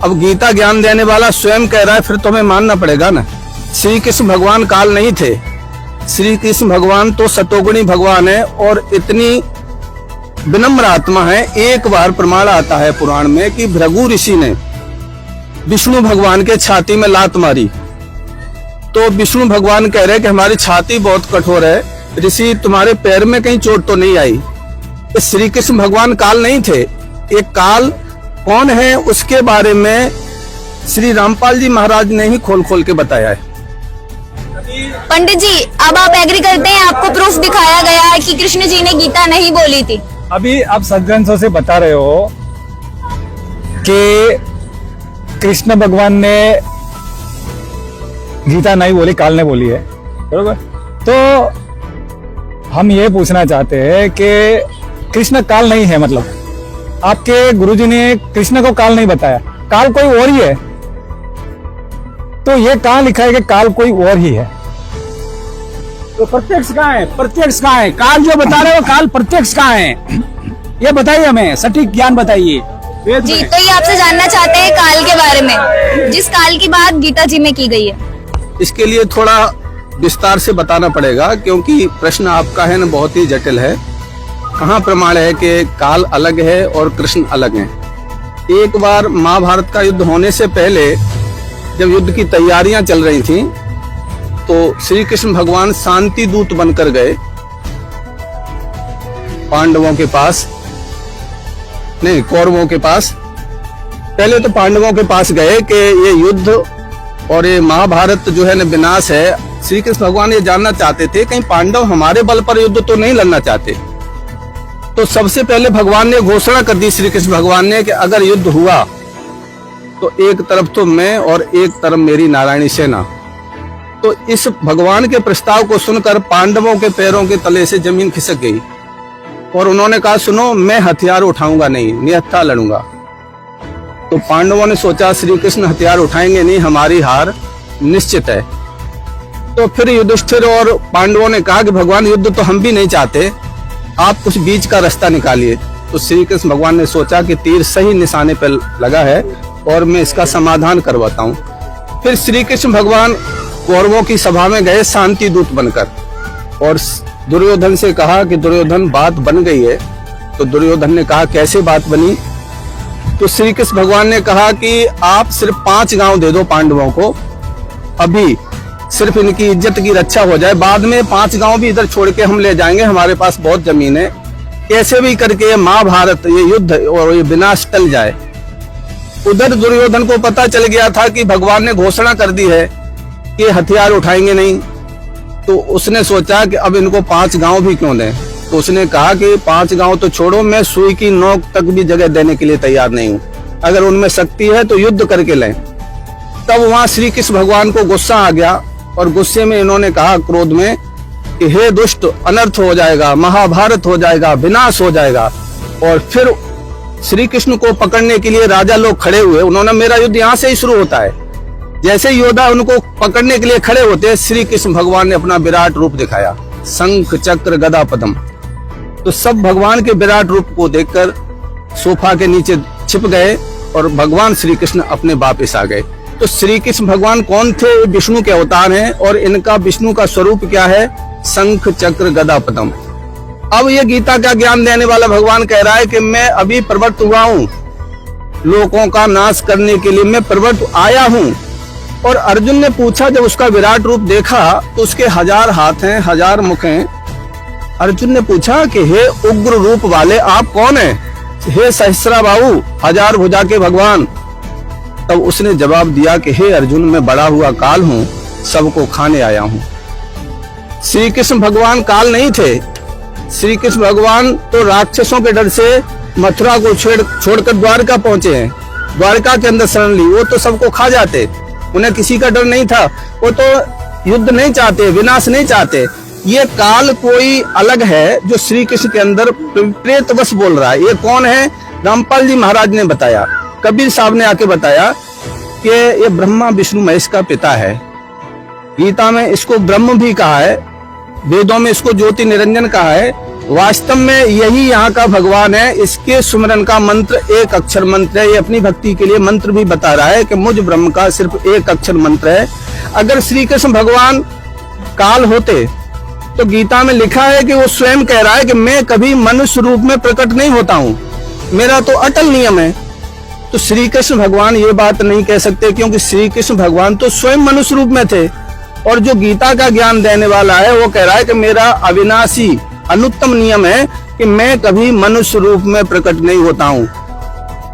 अब गीता ज्ञान देने वाला स्वयं कह रहा है, फिर तुम्हें मानना पड़ेगा ना। श्री कृष्ण भगवान काल नहीं थे, श्री कृष्ण भगवान तो सतोगुणी भगवान है और इतनी विनम्र आत्मा है। एक बार प्रमाण आता है पुराण में कि भृगु ऋषि ने विष्णु भगवान के छाती में लात मारी, तो विष्णु भगवान कह रहे कि हमारी छाती बहुत कठोर है, ऋषि तुम्हारे पैर में कहीं चोट तो नहीं आई। श्री कृष्ण भगवान काल नहीं थे। एक काल कौन है उसके बारे में श्री रामपाल जी महाराज ने ही खोल खोल के बताया है। पंडित जी, अब आप एग्री करते हैं, आपको प्रूफ दिखाया गया है कि कृष्ण जी ने गीता नहीं बोली थी। अभी आप सदग्रंथों से बता रहे हो कि कृष्ण भगवान ने गीता नहीं बोली, काल ने बोली है, बरोबर। तो हम ये पूछना चाहते हैं कि कृष्ण काल नहीं है, मतलब आपके गुरुजी ने कृष्ण को काल नहीं बताया, काल कोई और ही है। तो ये कहाँ लिखा है कि काल कोई और ही है? तो प्रत्यक्ष कहाँ है? प्रत्यक्ष कहाँ है? काल जो बता रहे हो काल प्रत्यक्ष कहाँ है? ये बताइए, हमें सटीक ज्ञान बताइए। जी, तो ये आपसे जानना चाहते हैं काल के बारे में, जिस काल की बात गीता जी में की गई है। इसके लिए थोड़ा विस्तार से बताना पड़ेगा क्योंकि प्रश्न आपका है ना बहुत ही जटिल है। कहाँ प्रमाण है कि काल अलग है और कृष्ण अलग हैं? एक बार महाभारत का युद्ध होने से पहले जब युद्ध की तैयारियां चल रही थीं, तो श्री कृष्ण भगवान शांति दूत बनकर गए पांडवों के पास, नहीं कौरवों के पास। पहले तो पांडवों के पास गए कि ये युद्ध और ये महाभारत जो है ना विनाश है। श्री कृष्ण भगवान ये जानना चाहते थे कहीं पांडव हमारे बल पर युद्ध तो नहीं लड़ना चाहते। तो सबसे पहले भगवान ने घोषणा कर दी, श्री कृष्ण भगवान ने, कि अगर युद्ध हुआ तो एक तरफ तो मैं और एक तरफ मेरी नारायणी सेना। तो इस भगवान के प्रस्ताव को सुनकर पांडवों के पैरों के तले से जमीन खिसक गई और उन्होंने कहा, सुनो, मैं हथियार उठाऊंगा नहीं, निहत्था लड़ूंगा। तो पांडवों ने सोचा श्री कृष्ण हथियार उठाएंगे नहीं, हमारी हार निश्चित है। तो फिर युधिष्ठिर और पांडवों ने कहा कि भगवान युद्ध तो हम भी नहीं चाहते, आप कुछ बीच का रास्ता निकालिए। तो श्री कृष्ण भगवान ने सोचा कि तीर सही निशाने पर लगा है और मैं इसका समाधान करवाता हूँ। फिर श्री कृष्ण भगवान कौरवों की सभा में गए शांति दूत बनकर और दुर्योधन से कहा कि दुर्योधन बात बन गई है। तो दुर्योधन ने कहा, कैसे बात बनी? तो श्री कृष्ण भगवान ने कहा कि आप सिर्फ 5 गांव दे दो पांडवों को, अभी सिर्फ इनकी इज्जत की रक्षा हो जाए, बाद में 5 गांव भी इधर छोड़ के हम ले जाएंगे, हमारे पास बहुत जमीन है। कैसे भी करके ये महाभारत, ये युद्ध और ये विनाश टल जाए। उधर दुर्योधन को पता चल गया था कि भगवान ने घोषणा कर दी है कि हथियार उठाएंगे नहीं। तो उसने सोचा कि अब इनको 5 गांव भी क्यों दें। तो उसने कहा कि 5 गांव तो छोड़ो, मैं सुई की नोक तक भी जगह देने के लिए तैयार नहीं हूं, अगर उनमें शक्ति है तो युद्ध करके लें। तब वहां श्री कृष्ण भगवान को गुस्सा आ गया और गुस्से में इन्होंने कहा, क्रोध में, कि हे दुष्ट, अनर्थ हो जाएगा, महाभारत हो जाएगा, विनाश हो जाएगा। और फिर श्री कृष्ण को पकड़ने के लिए राजा लोग खड़े हुए। उन्होंने, मेरा युद्ध यहाँ से ही शुरू होता है। जैसे योद्धा उनको पकड़ने के लिए खड़े होते, श्री कृष्ण भगवान ने अपना विराट रूप दिखाया, शंख चक्र गदा पद्म। तो सब भगवान के विराट रूप को देखकर सोफा के नीचे छिप गए और भगवान श्री कृष्ण अपने वापिस आ गए। तो श्री कृष्ण भगवान कौन थे? विष्णु के अवतार हैं और इनका विष्णु का स्वरूप क्या है? शंख चक्र गदा पद्म। अब ये गीता का ज्ञान देने वाला भगवान कह रहा है कि मैं अभी प्रवृत्त हुआ हूँ, लोगों का नाश करने के लिए मैं प्रवृत्त आया हूँ। और अर्जुन ने पूछा, जब उसका विराट रूप देखा तो उसके 1000 हाथ हैं, 1000 मुख हैं। अर्जुन ने पूछा कि हे उग्र रूप वाले, आप कौन हैं? हे सहस्राबाहु, 1000 भुजा के भगवान। तब उसने जवाब दिया कि हे अर्जुन, मैं बड़ा हुआ काल हूँ, सबको खाने आया हूँ। श्री कृष्ण भगवान काल नहीं थे। श्री कृष्ण भगवान तो राक्षसों के डर से मथुरा को छोड़कर द्वारका पहुंचे हैं, द्वारका के अंदर शरण ली। वो तो सबको खा जाते, उन्हें किसी का डर नहीं था। वो तो युद्ध नहीं चाहते, विनाश नहीं चाहते। ये काल कोई अलग है जो श्री कृष्ण के अंदर प्रेतवश बोल रहा है। ये कौन है? रामपाल जी महाराज ने बताया, कबीर साहब ने आके बताया कि ये ब्रह्मा विष्णु महेश का पिता है। गीता में इसको ब्रह्म भी कहा है, वेदों में इसको ज्योति निरंजन कहा है। वास्तव में यही यहाँ का भगवान है। इसके सुमरन का मंत्र एक अक्षर मंत्र है। ये अपनी भक्ति के लिए मंत्र भी बता रहा है कि मुझ ब्रह्म का सिर्फ एक अक्षर मंत्र है। अगर श्री कृष्ण भगवान काल होते तो गीता में लिखा है कि वो स्वयं कह रहा है कि मैं कभी मनुष्य रूप में प्रकट नहीं होता हूँ, मेरा तो अटल नियम है। तो श्री कृष्ण भगवान ये बात नहीं कह सकते, क्योंकि श्री कृष्ण भगवान तो स्वयं मनुष्य रूप में थे। और जो गीता का ज्ञान देने वाला है वो कह रहा है कि मेरा अविनाशी अनुत्तम नियम है कि मैं कभी मनुष्य रूप में प्रकट नहीं होता हूँ।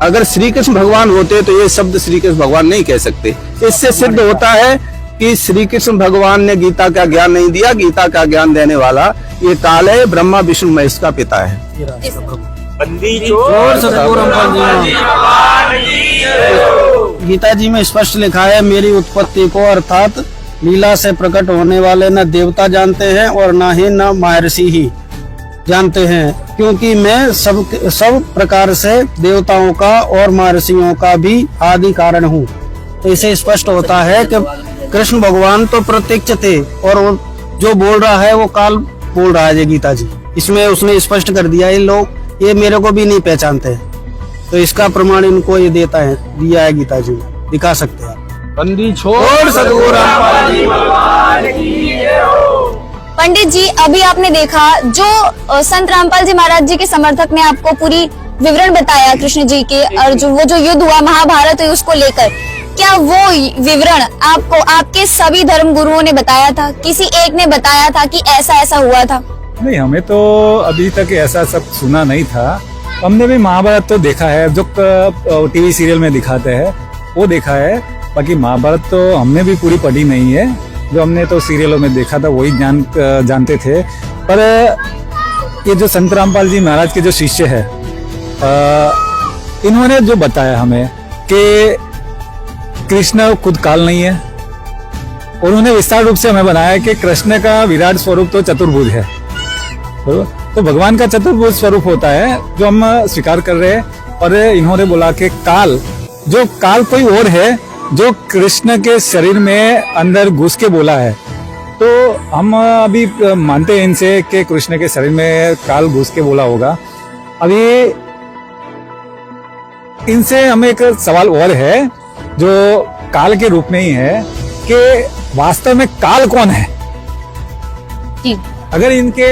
अगर श्री कृष्ण भगवान होते तो ये शब्द श्री कृष्ण भगवान नहीं कह सकते। इससे सिद्ध होता है कि श्री कृष्ण भगवान ने गीता का ज्ञान नहीं दिया। गीता का ज्ञान देने वाला ये काल है, ब्रह्मा विष्णु महेश का पिता है। गीता जी में स्पष्ट लिखा है, मेरी उत्पत्ति को अर्थात लीला से प्रकट होने वाले न देवता जानते हैं और न ही न महर्षि ही जानते हैं, क्योंकि मैं सब प्रकार से देवताओं का और महर्षियों का भी आदि कारण हूँ। तो इसे स्पष्ट होता है कि कृष्ण भगवान तो प्रत्यक्ष थे और जो बोल रहा है वो काल बोल रहा है। ये गीता जी इसमें उसने स्पष्ट कर दिया, ये लोग ये मेरे को भी नहीं पहचानते, तो इसका प्रमाण इनको ये देता है, दिया है गीता जी में, दिखा सकते हैं। बंदी छोड़ सद्गुरु रामपाल जी भगवान की जय हो। पंडित जी, अभी आपने देखा जो संत रामपाल जी महाराज जी के समर्थक ने आपको पूरी विवरण बताया कृष्ण जी के, और वो जो युद्ध हुआ महाभारत उसको लेकर, क्या वो विवरण आपको आपके सभी धर्म गुरुओं ने बताया था? किसी एक ने बताया था कि ऐसा ऐसा हुआ था? नहीं, हमें तो अभी तक ऐसा सब सुना नहीं था। हमने भी महाभारत तो देखा है, जो टीवी सीरियल में दिखाते हैं वो देखा है, बाकी महाभारत तो हमने भी पूरी पढ़ी नहीं है। जो हमने तो सीरियलों में देखा था वही जानते थे। पर ये जो संत रामपाल जी महाराज के जो शिष्य है, इन्होंने जो बताया हमें कि कृष्ण खुद काल नहीं है, और उन्होंने विस्तार रूप से हमें बनाया कि कृष्ण का विराट स्वरूप तो चतुर्भुज है, तो भगवान का चतुर्भुज स्वरूप होता है जो हम स्वीकार कर रहे हैं। और इन्होंने बोला कि काल कोई और है जो कृष्ण के शरीर में अंदर घुस के बोला है। तो हम अभी मानते हैं इनसे कि कृष्ण के शरीर में काल घुस के बोला होगा। अभी इनसे हमें एक सवाल और है जो काल के रूप में ही है कि वास्तव में काल कौन है? अगर इनके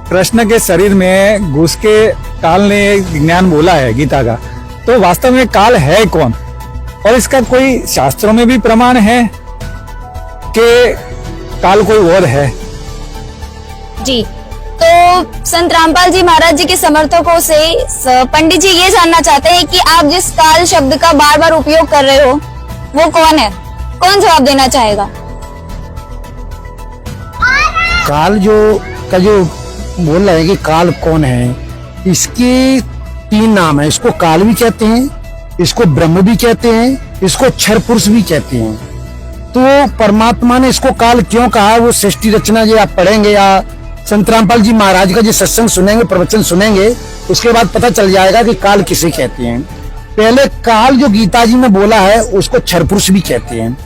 कृष्ण के शरीर में घुस के काल ने ज्ञान बोला है गीता का, तो वास्तव में काल है कौन? और इसका कोई शास्त्रों में भी प्रमाण है कि काल कोई और है? जी, तो संत रामपाल जी महाराज जी के समर्थकों से पंडित जी ये जानना चाहते हैं कि आप जिस काल शब्द का बार बार उपयोग कर रहे हो वो कौन है? कौन जवाब देना चाहेगा? काल जो बोल रहे हैं कि काल कौन है, इसके 3 नाम है। इसको काल भी कहते हैं, इसको ब्रह्म भी कहते हैं, इसको क्षर पुरुष भी कहते हैं। तो परमात्मा ने इसको काल क्यों कहा है, वो सृष्टि रचना जो आप पढ़ेंगे या संत रामपाल जी महाराज का जो सत्संग सुनेंगे, प्रवचन सुनेंगे, उसके बाद पता चल जाएगा कि काल किसे कहते हैं। पहले काल जो गीता जी में बोला है उसको क्षर पुरुष भी कहते हैं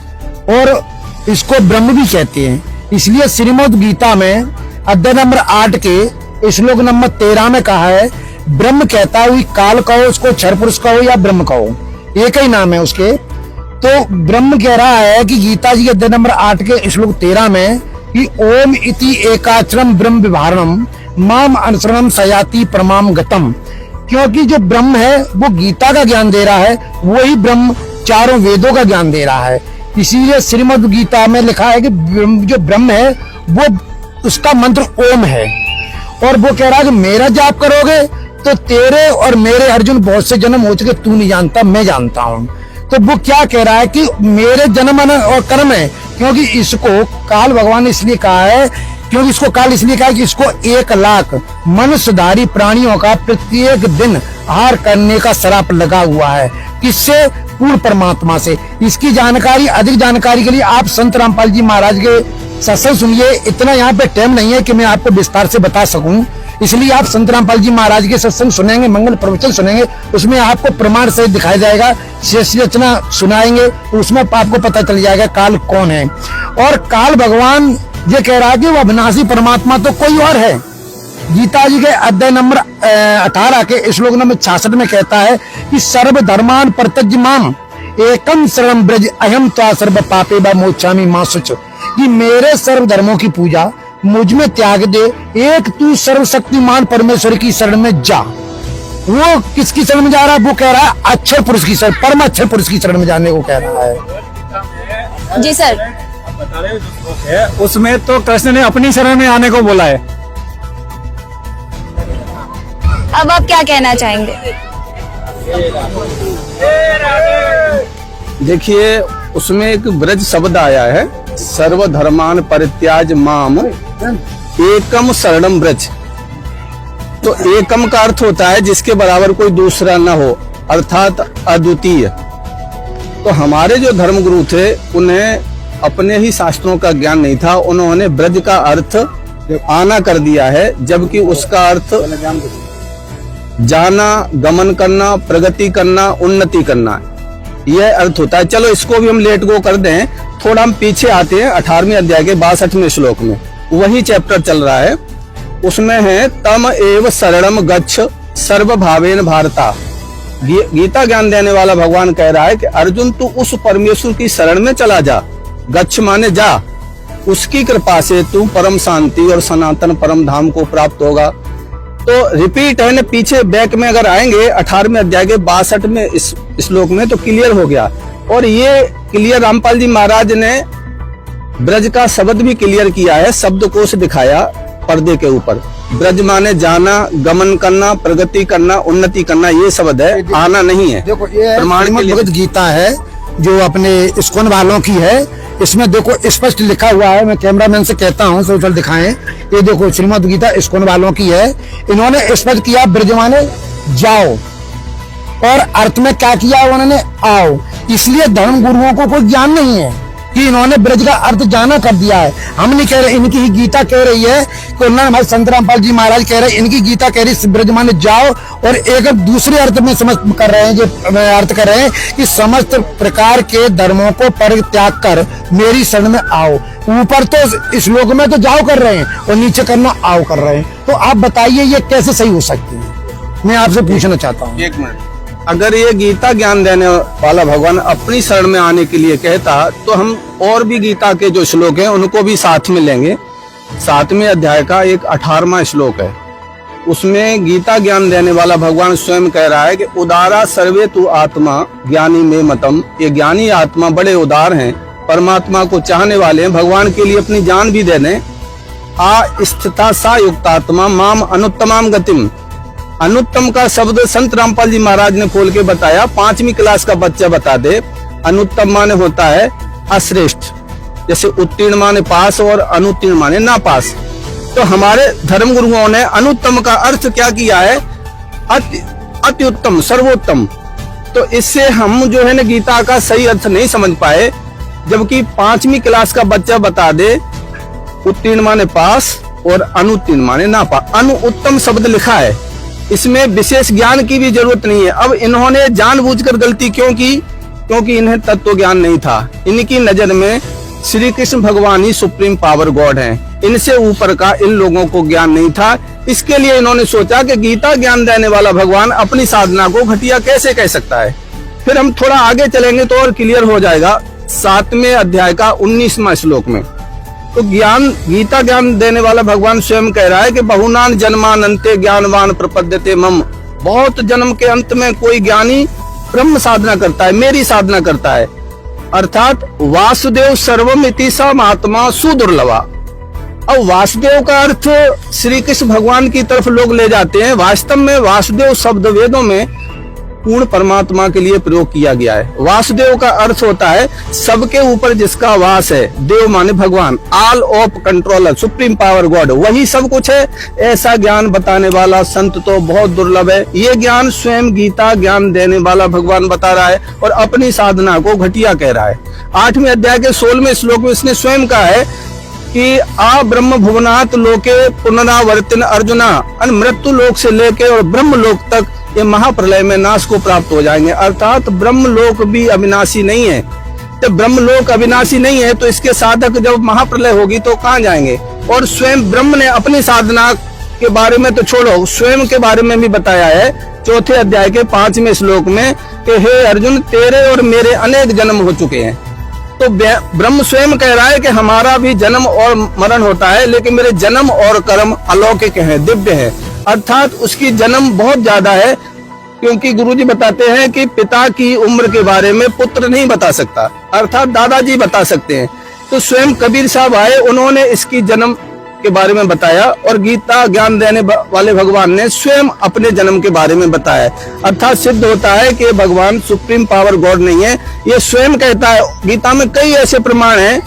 और इसको ब्रह्म भी कहते हैं। इसलिए श्रीमद् गीता में अध्याय नंबर 8 के श्लोक नंबर 13 में कहा है, ब्रह्म कहता हुई काल कहो, उसको क्षर पुरुष कहो या ब्रह्म कहो, एक ही नाम है उसके। तो ब्रह्म कह रहा है कि गीता जी के अध्याय नंबर 8 के श्लोक 13 में कि ओम इति एकाक्षरम ब्रह्म विभारणम माम अनुसरणम सयाति परमाम गतम। क्योंकि जो ब्रह्म है वो गीता का ज्ञान दे रहा है, वही ब्रह्म चारों वेदों का ज्ञान दे रहा है। इसीलिए श्रीमद् गीता में लिखा है कि जो ब्रह्म है वो उसका मंत्र ओम है, और वो कह रहा है कि मेरा जाप करोगे तो तेरे और मेरे अर्जुन बहुत से जन्म हो चुके, तू नहीं जानता, मैं जानता हूँ। तो वो क्या कह रहा है कि मेरे जन्म और कर्म है, क्योंकि इसको काल भगवान ने इसलिए कहा है, क्योंकि इसको काल इसलिए कहा है कि इसको 1 लाख मनुष्यधारी प्राणियों का प्रत्येक दिन आहार करने का श्राप लगा हुआ है। किससे? पूर्ण परमात्मा से। इसकी जानकारी, अधिक जानकारी के लिए आप संत रामपाल जी महाराज के सत्संग सुनिए। इतना यहाँ पे टाइम नहीं है कि मैं आपको विस्तार से बता सकूं, इसलिए आप संत रामपाल जी महाराज के सत्संग सुनेंगे, मंगल प्रवचन सुनेंगे, उसमें आपको प्रमाण सहित दिखाया जाएगा। शेष रचना सुनाएंगे तो उसमें आपको पता चल जाएगा काल कौन है। और काल भगवान ये कह रहा है कि वो अविनाशी परमात्मा तो कोई और है। गीता जी के अध्याय नंबर 18 के श्लोक नंबर 66 में कहता है कि सर्वधर्मान परित्यज्य माम एकम शरणं ब्रज अहम त्वा सर्व पापे व मोक्षामि मा शुच, कि मेरे सर्व धर्मों की पूजा मुझ में त्याग दे, एक तू सर्वशक्तिमान परमेश्वर की शरण में जा। वो किसकी शरण में जा रहा है? वो कह रहा है अक्षर पुरुष की शरण, परम अक्षर पुरुष की शरण में जाने को कह रहा है। जी सर, बता रहे हो जो श्लोक है उसमें तो कृष्ण ने अपनी शरण में आने को बोला है। अब आप क्या कहना चाहेंगे? देखिए उसमें एक ब्रज शब्द आया है, सर्वधर्मान परित्याज माम एकम शरणम ब्रज। तो एकम का अर्थ होता है जिसके बराबर कोई दूसरा न हो, अर्थात अद्वितीय। तो हमारे जो धर्मगुरु थे उन्हें अपने ही शास्त्रों का ज्ञान नहीं था, उन्होंने ब्रज का अर्थ आना कर दिया है, जबकि उसका अर्थ जाना, गमन करना, प्रगति करना, उन्नति करना, यह अर्थ होता है। चलो इसको भी हम लेट गो कर दें, थोड़ा हम पीछे आते हैं 18वें अध्याय के 62वें श्लोक में, वही चैप्टर चल रहा है। उसमें है तम एव शरणम गच्छ सर्व भावेन भारता। गीता ज्ञान देने वाला भगवान कह रहा है कि अर्जुन तू उस परमेश्वर की शरण में चला जा, गच्छ माने जा, उसकी कृपा से तू परम शांति और सनातन परम धाम को प्राप्त होगा। तो रिपीट है ना, पीछे बैक में अगर आएंगे 18वें अध्याय के 62वें इस श्लोक में तो क्लियर हो गया। और ये क्लियर रामपाल जी महाराज ने ब्रज का शब्द भी क्लियर किया है, शब्दकोश दिखाया पर्दे के ऊपर। ब्रज माने जाना, गमन करना, प्रगति करना, उन्नति करना, ये शब्द है, आना नहीं है। देखो ये भगवत गीता है जो अपने इस्कॉन वालों की है, इसमें देखो स्पष्ट लिखा हुआ है। मैं कैमरामैन से कहता हूँ सोशल दिखाएं, ये देखो श्रीमद् गीता इस्कॉन वालों की है। इन्होंने स्पष्ट किया ब्रज माने जाओ, और अर्थ में क्या किया उन्होंने आओ। इसलिए धर्म गुरुओं को कोई ज्ञान नहीं है कि इन्होंने ब्रज का अर्थ जाना कर दिया है। हम नहीं कह रहे, इनकी ही गीता कह रही है कि हमारे संत रामपाल जी महाराज कह रहे हैं, इनकी गीता कह रही है ब्रज माने जाओ, और एक दूसरे अर्थ में समझ कर रहे हैं, जो अर्थ कर रहे हैं कि समस्त प्रकार के धर्मों को परित्याग कर मेरी शरण में आओ। ऊपर तो इस श्लोक में तो जाओ कर रहे हैं और नीचे करना आओ कर रहे हैं। तो आप बताइए ये कैसे सही हो सकती है? मैं आपसे पूछना चाहता हूँ। एक मिनट, अगर ये गीता ज्ञान देने वाला भगवान अपनी शरण में आने के लिए कहता तो हम और भी गीता के जो श्लोक हैं उनको भी साथ में लेंगे। 7वें अध्याय का एक 18वां श्लोक है, उसमें गीता ज्ञान देने वाला भगवान स्वयं कह रहा है कि उदारा सर्वे तु आत्मा ज्ञानी में मतम। ये ज्ञानी आत्मा बड़े उदार हैं, परमात्मा को चाहने वाले हैं, भगवान के लिए अपनी जान भी दे दें। आ स्थिता सा युक्तात्मा माम अनुत्तमाम गतिम। अनुत्तम का शब्द संत रामपाल जी महाराज ने खोल के बताया, 5वीं क्लास का बच्चा बता दे। अनुत्तम माने होता है अश्रेष्ठ, जैसे उत्तीर्ण माने पास और अनुत्तीर्ण माने ना पास। तो हमारे धर्म गुरुओं ने अनुत्तम का अर्थ क्या किया है? अति उत्तम, सर्वोत्तम। तो इससे हम जो है ना गीता का सही अर्थ नहीं समझ पाए, जबकि 5वीं क्लास का बच्चा बता दे उत्तीर्ण माने पास और अनुत्तीर्ण माने ना पास। अनु उत्तम शब्द लिखा है, इसमें विशेष ज्ञान की भी जरूरत नहीं है। अब इन्होंने जानबूझकर गलती क्यों की? क्योंकि इन्हें तत्व ज्ञान नहीं था। इनकी नजर में श्री कृष्ण भगवान ही सुप्रीम पावर गॉड हैं, इनसे ऊपर का इन लोगों को ज्ञान नहीं था। इसके लिए इन्होंने सोचा कि गीता ज्ञान देने वाला भगवान अपनी साधना को घटिया कैसे कह सकता है। फिर हम थोड़ा आगे चलेंगे तो और क्लियर हो जाएगा। 7वें अध्याय का 19वां श्लोक में तो गीता ज्ञान देने वाला भगवान स्वयं कह रहा है कि बहुनान जन्मानंते ज्ञानवान प्रपद्यते मम। बहुत जन्म के अंत में कोई ज्ञानी ब्रह्म साधना करता है, मेरी साधना करता है। अर्थात वासुदेव सर्वम इति स महात्मा सुदुर्लभा। अब वासुदेव का अर्थ श्री कृष्ण भगवान की तरफ लोग ले जाते हैं। वास्तव में वासुदेव शब्द वेदों में पूर्ण परमात्मा के लिए प्रयोग किया गया है। वासुदेव का अर्थ होता है सबके ऊपर जिसका वास है। देव माने भगवान, all of controller, supreme power God, वही सब कुछ है। ऐसा ज्ञान बताने वाला संत तो बहुत दुर्लभ है। ये ज्ञान स्वयं गीता ज्ञान देने वाला भगवान बता रहा है और अपनी साधना को घटिया कह रहा है। 8वें अध्याय के 16वें श्लोक में इसने स्वयं कहा है कि आ ब्रह्म भुवनात् लोके पुनरावर्तिन अर्जुना, मृत्यु लोक से लेके और ब्रह्म लोक तक ये महाप्रलय में नाश को प्राप्त हो जाएंगे। अर्थात ब्रह्म लोक भी अविनाशी नहीं है। तो ब्रह्म लोक अविनाशी नहीं है तो इसके साधक जब महाप्रलय होगी तो कहाँ जाएंगे। और स्वयं ब्रह्म ने अपनी साधना के बारे में तो छोड़ो, स्वयं के बारे में भी बताया है 4थे अध्याय के 5वें श्लोक में कि हे अर्जुन, तेरे और मेरे अनेक जन्म हो चुके हैं। तो ब्रह्म स्वयं कह रहा है कि हमारा भी जन्म और मरण होता है, लेकिन मेरे जन्म और कर्म अलौकिक हैं, दिव्य है। अर्थात उसकी जन्म बहुत ज्यादा है, क्योंकि गुरुजी बताते हैं कि पिता की उम्र के बारे में पुत्र नहीं बता सकता, अर्थात दादाजी बता सकते हैं। तो स्वयं कबीर साहब आए, उन्होंने इसकी जन्म के बारे में बताया और गीता ज्ञान देने वाले भगवान ने स्वयं अपने जन्म के बारे में बताया। अर्थात सिद्ध होता है कि भगवान सुप्रीम पावर गॉड नहीं है, ये स्वयं कहता है। गीता में कई ऐसे प्रमाण हैं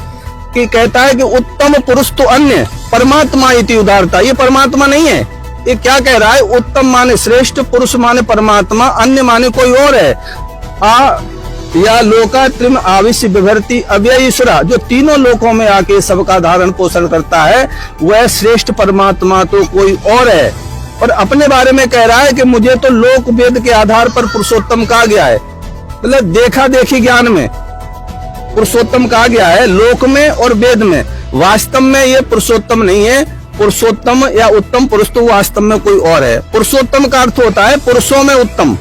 कि कहता है कि उत्तम पुरुष तो अन्य परमात्मा इति उदारता, ये परमात्मा नहीं है। ये क्या कह रहा है, उत्तम माने श्रेष्ठ, पुरुष माने परमात्मा, अन्य माने कोई और है। आ या लोका त्रिम आविश्य विभर्ति अव्यय ईश्वरा, जो तीनों लोकों में आके सबका धारण पोषण करता है, वह श्रेष्ठ परमात्मा तो कोई और है। और अपने बारे में कह रहा है कि मुझे तो लोक वेद के आधार पर पुरुषोत्तम कहा गया है, मतलब देखा देखी ज्ञान में पुरुषोत्तम कहा गया है, लोक में और वेद में। वास्तव में ये पुरुषोत्तम नहीं है। पुरुषोत्तम या उत्तम पुरुष तो वास्तव में कोई और है। पुरुषोत्तम का अर्थ होता है पुरुषों में उत्तम,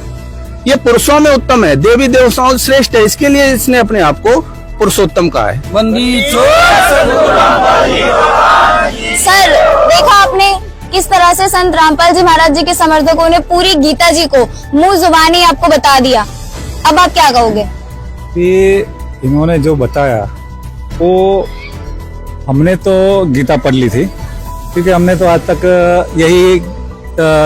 ये पुरुषों में उत्तम है, देवी देवताओं श्रेष्ठ है, इसके लिए इसने अपने आप को पुरुषोत्तम कहा है। सर, देखा आपने किस तरह से संत रामपाल जी महाराज जी के समर्थकों ने पूरी गीता जी को मुंह जुबानी आपको बता दिया। अब आप क्या कहोगे? कि इन्होंने जो बताया वो हमने तो गीता पढ़ ली थी, क्योंकि हमने तो आज तक यही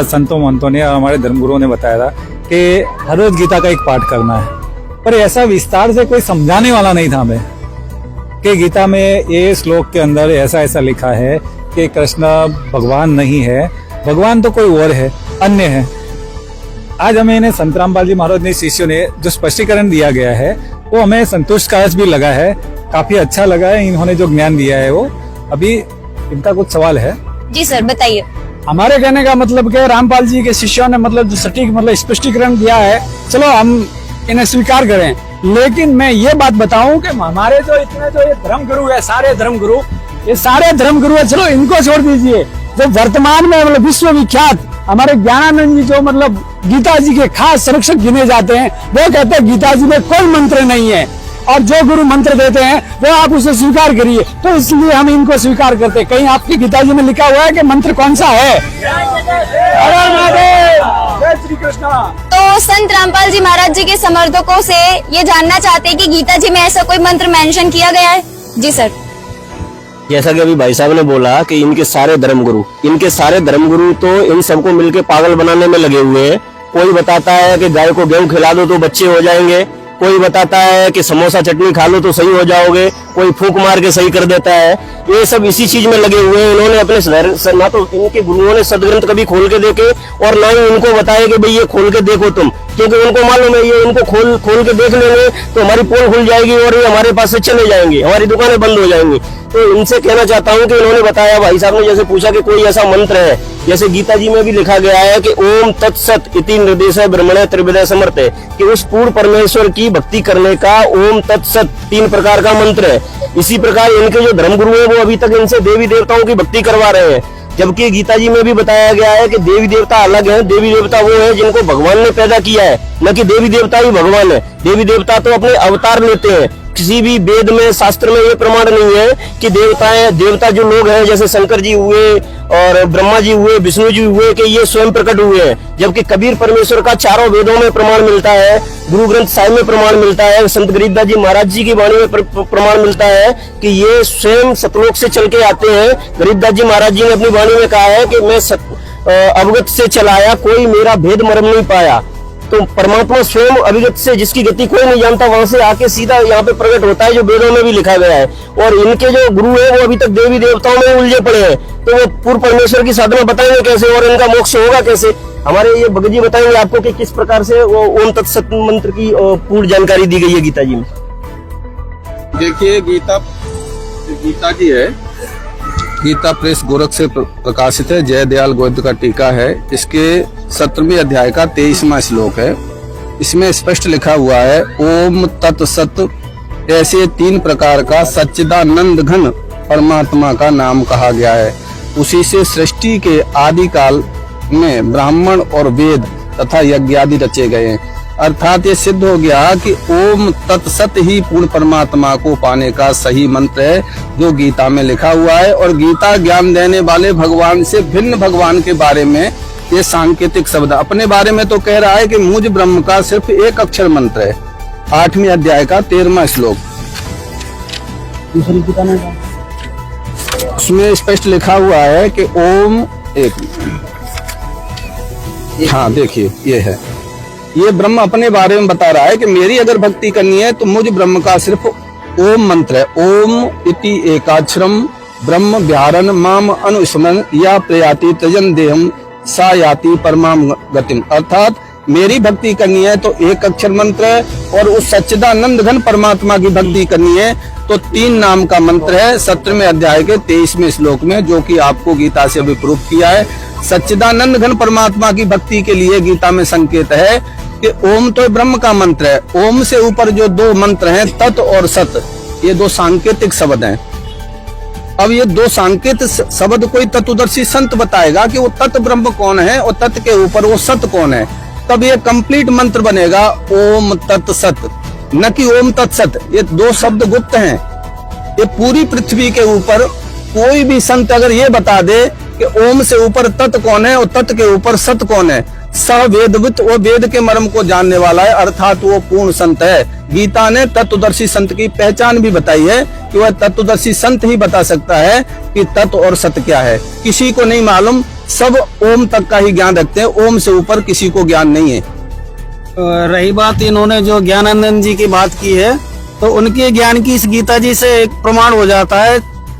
संतों महंतों ने, हमारे धर्मगुरुओं ने बताया था कि हर रोज गीता का एक पाठ करना है। पर ऐसा विस्तार से कोई समझाने वाला नहीं था हमें कि गीता में ये श्लोक के अंदर ऐसा ऐसा लिखा है कि कृष्ण भगवान नहीं है, भगवान तो कोई और है, अन्य है। आज हमें इन्हें संत रामपाल जी महाराज ने, शिष्यों ने जो स्पष्टीकरण दिया गया है वो हमें संतुष्टकारक भी लगा है, काफी अच्छा लगा है। इन्होंने जो ज्ञान दिया है वो, अभी इनका कुछ सवाल है। जी सर, बताइए। हमारे कहने का मतलब कि रामपाल जी के शिष्यों ने मतलब जो सटीक मतलब स्पष्टीकरण दिया है, चलो हम इन्हें स्वीकार करें। लेकिन मैं ये बात बताऊं कि हमारे जो इतने जो ये धर्मगुरु है, सारे धर्मगुरु, ये सारे धर्मगुरु है, चलो इनको छोड़ दीजिए। जो वर्तमान में मतलब विश्वविख्यात हमारे ज्ञानानंद जी जो मतलब गीता जी के खास संरक्षक गिने जाते हैं, वो कहते हैं गीता जी में कोई मंत्र नहीं है, और जो गुरु मंत्र देते हैं वो आप उसे स्वीकार करिए। तो इसलिए हम इनको स्वीकार करते हैं। कहीं आपकी गीता जी में लिखा हुआ है कि मंत्र कौन सा है? जय श्री कृष्ण। तो संत रामपाल जी महाराज जी के समर्थकों से ये जानना चाहते हैं कि गीता जी में ऐसा कोई मंत्र मेंशन किया गया है? जी सर। जैसा कि अभी भाई साहब ने बोला कि इनके सारे धर्मगुरु तो इन सबको मिलके पागल बनाने में लगे हुए हैं। कोई बताता है कि गाय को गेहूं खिला दो तो बच्चे हो जाएंगे, कोई बताता है कि समोसा चटनी खा लो तो सही हो जाओगे, कोई फूंक मार के सही कर देता है। ये सब इसी चीज में लगे हुए हैं। इन्होंने अपने ना तो इनके गुरुओं ने सदग्रंथ कभी खोल के देखे और ना ही उनको बताया कि भाई ये खोल के देखो तुम, क्योंकि उनको मालूम है ये इनको खोल के देख लेंगे तो हमारी पोल खुल जाएगी और ये हमारे पास से चले जाएंगे, हमारी दुकानें बंद हो जाएंगी। तो इनसे कहना चाहता हूँ कि इन्होंने बताया, भाई साहब ने जैसे पूछा कि कोई ऐसा मंत्र है, जैसे गीता जी में भी लिखा गया है कि ओम तत्सत इति निर्देश ब्रह्मणे त्रिविधे समर्थ है, कि उस पूर्ण परमेश्वर की भक्ति करने का ओम तत्सत 3 प्रकार का मंत्र है। इसी प्रकार इनके जो धर्मगुरु है वो अभी तक इनसे देवी देवताओं की भक्ति करवा रहे हैं, जबकि गीता जी में भी बताया गया है कि देवी देवता अलग है। देवी देवता वो है जिनको भगवान ने पैदा किया है, न कि देवी देवता ही भगवान है। देवी देवता तो अपने अवतार लेते हैं। किसी भी वेद में, शास्त्र में ये प्रमाण नहीं है कि देवता जो लोग हैं जैसे शंकर जी हुए और ब्रह्मा जी हुए, विष्णु जी हुए, कि ये स्वयं प्रकट हुए हैं। जबकि कबीर परमेश्वर का चारों वेदों में प्रमाण मिलता है, गुरु ग्रंथ साहिब में प्रमाण मिलता है, संत गरीबदास जी महाराज जी की वाणी में प्रमाण मिलता है कि ये स्वयं सतलोक से चल के आते हैं। गरीबदास जी महाराज जी ने अपनी वाणी में कहा है कि मैं अवगत से चलाया, कोई मेरा भेद मर्म नहीं पाया। तो परमात्मा स्वयं अभिगत से, जिसकी गति कोई नहीं जानता, वहां से आके सीधा यहाँ पे प्रकट होता है, जो वेदों में भी लिखा गया है। और इनके जो गुरु है वो अभी तक देवी देवताओं में उलझे पड़े हैं, तो वो पूर्ण परमेश्वर की साधना बताएंगे कैसे और इनका मोक्ष होगा कैसे? हमारे ये भगत जी बताएंगे आपको कि किस प्रकार से वो ओम तत्सत मंत्र की पूर्ण जानकारी दी गई है गीता जी में। देखिए, गीता जी है गीता प्रेस गोरख से प्रकाशित है। जय दयाल गोविंद का टीका है। इसके 17वें अध्याय का 23वां श्लोक है। इसमें स्पष्ट लिखा हुआ है, ओम तत्सत। ऐसे 3 प्रकार का सच्चिदानंद घन परमात्मा का नाम कहा गया है। उसी से सृष्टि के आदि काल में ब्राह्मण और वेद तथा यज्ञ आदि रचे गए हैं। अर्थात ये सिद्ध हो गया कि ओम तत्सत ही पूर्ण परमात्मा को पाने का सही मंत्र है जो गीता में लिखा हुआ है। और गीता ज्ञान देने वाले भगवान से भिन्न भगवान के बारे में ये सांकेतिक शब्द, अपने बारे में तो कह रहा है कि मुझ ब्रह्म का सिर्फ एक अक्षर मंत्र है। 8वें अध्याय का 13वां श्लोक। उसमें स्पष्ट लिखा हुआ है कि ओम हाँ देखिए ये है, ये ब्रह्म अपने बारे में बता रहा है कि मेरी अगर भक्ति करनी है तो मुझ ब्रह्म का सिर्फ ओम मंत्र है। ओम इति एकाक्षरम ब्रह्म व्याहरण माम अनुस्मरण या प्रयाति तजन देहम सा याति परमाम गतिम। अर्थात मेरी भक्ति करनी है तो एक अक्षर मंत्र है, और उस सच्चिदानंद घन परमात्मा की भक्ति करनी है तो 3 नाम का मंत्र है 17वें अध्याय के 23वें श्लोक में, जो कि आपको गीता से अभी प्रूफ किया है। सच्चिदानंद घन परमात्मा की भक्ति के लिए गीता में संकेत है कि ओम तो ब्रह्म का मंत्र है। ओम से ऊपर जो 2 मंत्र हैं तत् और सत, ये 2 सांकेतिक शब्द हैं। अब ये 2 सांकेतिक शब्द कोई तत्वदर्शी संत बताएगा कि वो तत् ब्रह्म कौन है और तत् के ऊपर वो सत कौन है, तब ये कंप्लीट मंत्र बनेगा ओम तत् सत, न कि ओम तत्सत। ये 2 शब्द गुप्त हैं। ये पूरी पृथ्वी के ऊपर कोई भी संत अगर ये बता दे कि ओम से ऊपर तत् कौन है और तत् के ऊपर सत कौन है, स वेदवित, वो वेद के मर्म को जानने वाला है, अर्थात वो पूर्ण संत है। गीता ने तत्वदर्शी संत की पहचान भी बताई है कि वह तत्वदर्शी संत ही बता सकता है कि तत्व और सत्य क्या है। किसी को नहीं मालूम, सब ओम तक का ही ज्ञान रखते हैं, ओम से ऊपर किसी को ज्ञान नहीं है। रही बात इन्होंने जो ज्ञानानंद जी की बात की है, तो उनके ज्ञान की इस गीता जी से एक प्रमाण हो जाता है।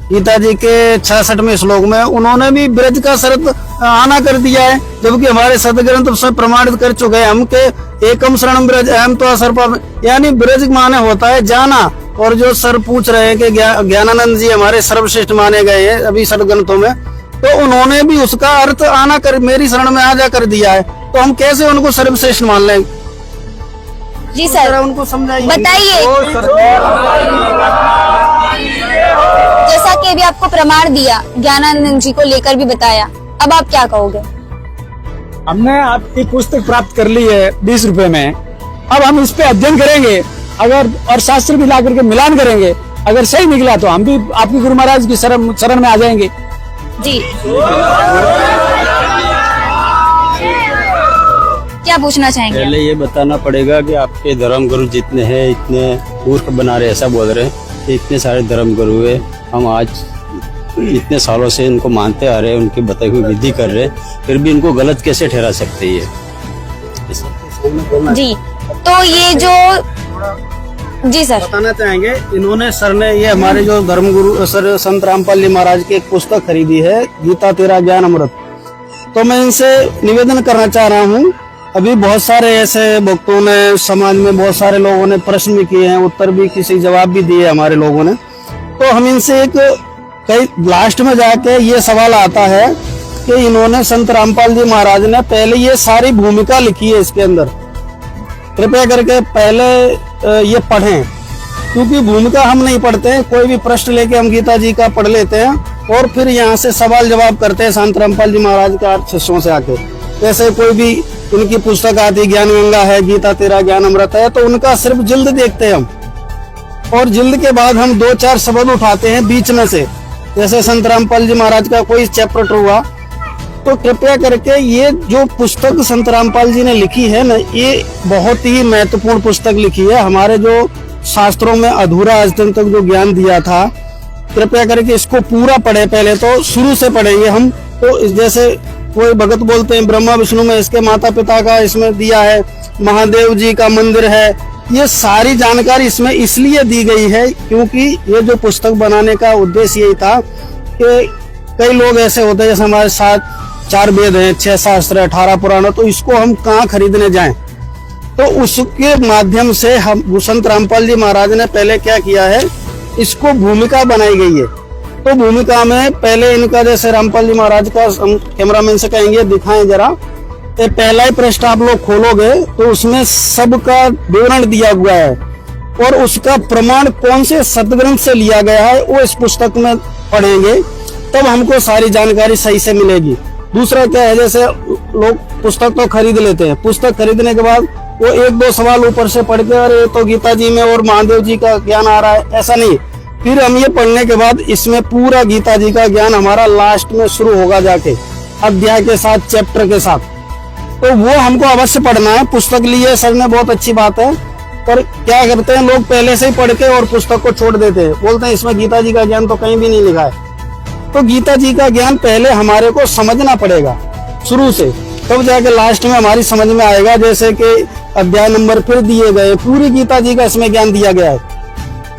गीता जी के 66वें श्लोक में उन्होंने भी ब्रज का शरत आना कर दिया है, जबकि हमारे सदग्रंथ उसमें प्रमाणित कर चुके हैं हम के एकम शरणम ब्रज अहम तो असर, यानी ब्रज माने होता है जाना। और जो सर पूछ रहे हैं कि ज्ञानानंद जी हमारे सर्वश्रेष्ठ माने गए हैं अभी सदग्रंथों में, तो उन्होंने भी उसका अर्थ आना कर मेरी शरण में आ जा कर दिया है, तो हम कैसे उनको सर्वश्रेष्ठ मान लें? जी सर, उनको समझाइए, बताइए। जैसा कि अभी आपको प्रमाण दिया, ज्ञानानंद जी को लेकर भी बताया, अब आप क्या कहोगे? हमने आपकी पुस्तक प्राप्त कर ली है 20 रुपए में। अब हम इस पे अध्ययन करेंगे, अगर और शास्त्र भी ला करके मिलान करेंगे, अगर सही निकला तो हम भी आपकी गुरु महाराज की शरण में आ जाएंगे। जी क्या पूछना चाहेंगे? पहले ये बताना पड़ेगा कि आपके धर्म गुरु जितने हैं इतने मूर्ख बना रहे, ऐसा बोल रहे हैं कि इतने सारे धर्म गुरु है, हम आज इतने सालों से इनको मानते आ रहे हैं, उनकी बताई हुई विधि कर रहे हैं, फिर भी इनको गलत कैसे ठहरा सकते हैं? जी तो ये जो जी सर बताना चाहेंगे, इन्होंने सर ने ये हमारे जो धर्मगुरु सर संत रामपाल जी महाराज की एक पुस्तक खरीदी है, गीता तेरा ज्ञान अमृत। तो मैं इनसे निवेदन करना चाह रहा हूँ, अभी बहुत सारे ऐसे भक्तों ने, समाज में बहुत सारे लोगों ने प्रश्न भी किए हैं, उत्तर भी किसी जवाब भी दिए हमारे लोगों ने, तो हम इनसे एक कई लास्ट में जाके ये सवाल आता है कि इन्होंने संत रामपाल जी महाराज ने पहले ये सारी भूमिका लिखी है इसके अंदर, कृपया करके पहले ये पढ़ें, क्योंकि भूमिका हम नहीं पढ़ते हैं। कोई भी प्रश्न लेके हम गीता जी का पढ़ लेते हैं और फिर यहाँ से सवाल जवाब करते हैं संत रामपाल जी महाराज के 8 शिष्यों से आके। जैसे कोई भी इनकी पुस्तक आती ज्ञान गंगा है, गीता तेरा ज्ञान अमृत है, तो उनका सिर्फ जिल्द देखते हैं हम, और जिल्द के बाद हम 2-4 शब्द उठाते हैं बीच में से, जैसे संत रामपाल जी महाराज का कोई चैप्टर हुआ। तो कृपया करके ये जो पुस्तक संत रामपाल जी ने लिखी है ना, ये बहुत ही महत्वपूर्ण पुस्तक लिखी है। हमारे जो शास्त्रों में अधूरा आज तक जो ज्ञान दिया था, कृपया करके इसको पूरा पढ़े, पहले तो शुरू से पढ़ेंगे हम। तो जैसे कोई भगत बोलते हैं ब्रह्मा विष्णु में इसके माता पिता का इसमें दिया है, महादेव जी का मंदिर है, ये सारी जानकारी इसमें इसलिए दी गई है क्योंकि ये जो पुस्तक बनाने का उद्देश्य यही था कि कई लोग ऐसे होते हैं जैसे हमारे साथ 4 वेद हैं, 6 शास्त्र, 18 पुराण, तो इसको हम कहाँ खरीदने जाएं? तो उसके माध्यम से हम संत रामपाल जी महाराज ने पहले क्या किया है, इसको भूमिका बनाई गई है। तो भूमिका में पहले इनका, जैसे रामपाल जी महाराज का हम कैमरामैन से कहेंगे दिखाएं जरा, तो पहला ही पृष्ठ आप लोग खोलोगे तो उसमें सबका विवरण दिया हुआ है और उसका प्रमाण कौन से सदग्रंथ से लिया गया है वो इस पुस्तक में पढ़ेंगे, तब हमको सारी जानकारी सही से मिलेगी। दूसरा क्या है, जैसे लोग पुस्तक तो खरीद लेते हैं, पुस्तक खरीदने के बाद वो एक दो सवाल ऊपर से पढ़ के अरे तो गीता जी में और महादेव जी का ज्ञान आ रहा है, ऐसा नहीं। फिर हम ये पढ़ने के बाद इसमें पूरा गीता जी का ज्ञान हमारा लास्ट में शुरू होगा जाके अध्याय के साथ, चैप्टर के साथ, तो वो हमको अवश्य पढ़ना है। पुस्तक लिए सर ने, बहुत अच्छी बात है, पर क्या करते हैं लोग पहले से ही पढ़ के और पुस्तक को छोड़ देते हैं, बोलते हैं इसमें गीता जी का ज्ञान तो कहीं भी नहीं लिखा है। तो गीता जी का ज्ञान पहले हमारे को समझना पड़ेगा शुरू से, तब जाके लास्ट में हमारी समझ में आएगा। जैसे कि अध्याय नंबर फिर दिए गए, पूरी गीता जी का इसमें ज्ञान दिया गया है।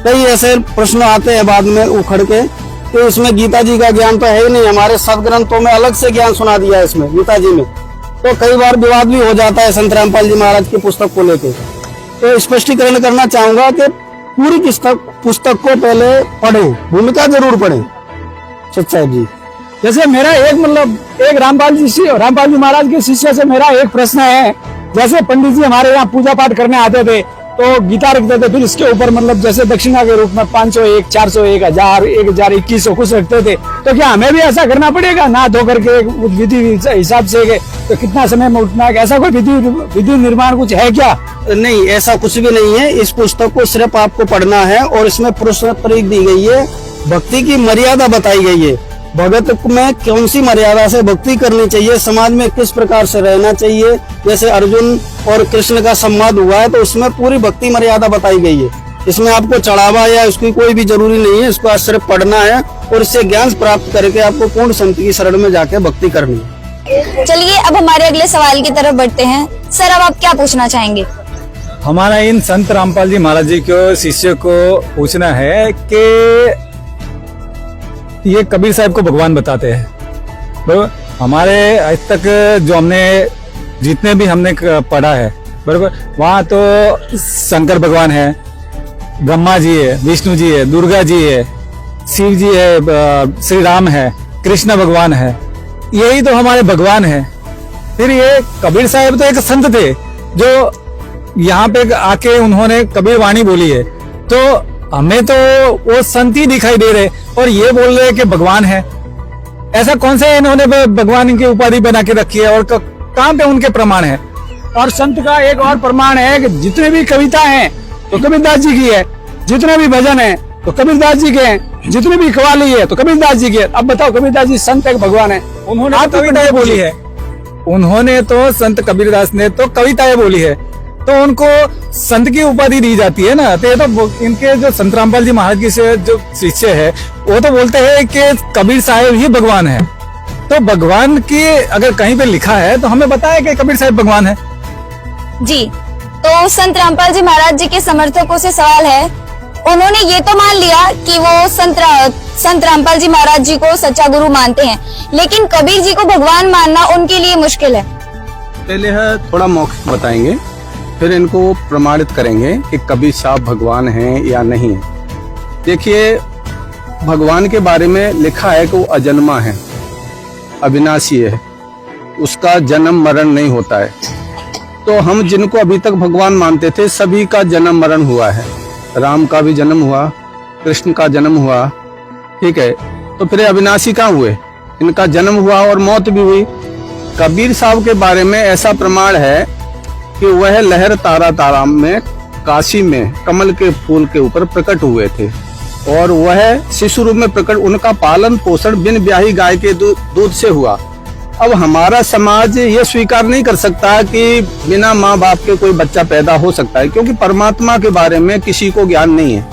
कई ऐसे प्रश्न आते हैं बाद में उखड़ के कि इसमें गीता जी का ज्ञान तो है ही नहीं, हमारे सदग्रंथों में अलग से ज्ञान सुना दिया है इसमें गीता जी में। तो कई बार विवाद भी हो जाता है संत रामपाल जी महाराज की पुस्तक को लेकर। तो स्पष्टीकरण करना चाहूंगा कि पूरी पुस्तक को पहले पढ़ें, भूमिका जरूर पढ़ें सच्चाई जी। जैसे मेरा एक रामपाल जी महाराज के शिष्य से मेरा एक प्रश्न है। जैसे पंडित जी हमारे यहाँ पूजा पाठ करने आते थे तो गीता रखते थे, फिर इसके ऊपर जैसे दक्षिणा के रूप में 501, 401, 1000, 1000, 2100 कुछ रखते थे, तो क्या हमें भी ऐसा करना पड़ेगा ना धो करके विधि हिसाब से? तो कितना समय में उठना है, ऐसा कोई विधि निर्माण कुछ है क्या? नहीं, ऐसा कुछ भी नहीं है। इस पुस्तक को सिर्फ आपको पढ़ना है और इसमें प्रश्न तारीख दी गई है, भक्ति की मर्यादा बताई गई है, भगत में कौन सी मर्यादा से भक्ति करनी चाहिए, समाज में किस प्रकार से रहना चाहिए। जैसे अर्जुन और कृष्ण का संवाद हुआ है तो उसमें पूरी भक्ति मर्यादा बताई गई है। इसमें आपको चढ़ावा या उसकी कोई भी जरूरी नहीं है, इसको सिर्फ पढ़ना है और इससे ज्ञान प्राप्त करके आपको पूर्ण संत की शरण में जाके भक्ति करनी है। चलिए अब हमारे अगले सवाल की तरफ बढ़ते हैं। सर अब आप क्या पूछना चाहेंगे? हमारा इन संत रामपाल जी महाराज जी के शिष्य को पूछना है कि ये कबीर साहब को भगवान बताते हैं। तो हमारे आज तक जो हमने जितने भी हमने पढ़ा है बराबर, वहाँ तो शंकर भगवान है, ब्रह्मा जी है, विष्णु जी है, दुर्गा जी है, शिव जी है, श्री राम है, कृष्ण भगवान है, यही तो हमारे भगवान है। फिर ये कबीर साहब तो एक संत थे जो यहाँ पे आके उन्होंने कबीर वाणी बोली है, तो हमें तो वो संत ही दिखाई दे रहे और ये बोल रहे कि भगवान है। ऐसा कौन सा इन्होंने भगवान की उपाधि बना के रखी है और कहाँ पे उनके प्रमाण है? और संत का एक और प्रमाण है कि जितने भी कविता हैं तो कबीरदास जी की है, जितने भी भजन है तो कबीरदास जी के हैं, जितने भी कव्वाली है तो कबीरदास जी के। अब बताओ, कबीरदास जी संत है भगवान है? उन्होंने कविताएं बोली है, उन्होंने तो संत कबीरदास ने तो कविताएं बोली है, तो उनको संत की उपाधि दी जाती है ना। तो ये तो इनके जो संत रामपाल जी महाराज जी से जो शिष्य है वो तो बोलते हैं कि कबीर साहब ही भगवान है। तो भगवान की अगर कहीं पे लिखा है तो हमें बताया कि कबीर साहब भगवान है जी। तो संत रामपाल जी महाराज जी के समर्थकों से सवाल है, उन्होंने ये तो मान लिया कि वो संत रामपाल जी महाराज जी को सच्चा गुरु मानते हैं, लेकिन कबीर जी को भगवान मानना उनके लिए मुश्किल है। पहले थोड़ा मौखिक बताएंगे, फिर इनको प्रमाणित करेंगे कि कबीर साहब भगवान हैं या नहीं। देखिए, भगवान के बारे में लिखा है कि वो अजन्मा है, अविनाशी है, उसका जन्म मरण नहीं होता है। तो हम जिनको अभी तक भगवान मानते थे सभी का जन्म मरण हुआ है। राम का भी जन्म हुआ, कृष्ण का जन्म हुआ, ठीक है, तो फिर अविनाशी कहाँ हुए? इनका जन्म हुआ और मौत भी हुई। कबीर साहब के बारे में ऐसा प्रमाण है कि वह लहर तारा तारा में काशी में कमल के फूल के ऊपर प्रकट हुए थे और वह शिशु रूप में प्रकट, उनका पालन पोषण बिन ब्याही गाय के दूध से हुआ। अब हमारा समाज ये स्वीकार नहीं कर सकता कि बिना माँ बाप के कोई बच्चा पैदा हो सकता है, क्योंकि परमात्मा के बारे में किसी को ज्ञान नहीं है।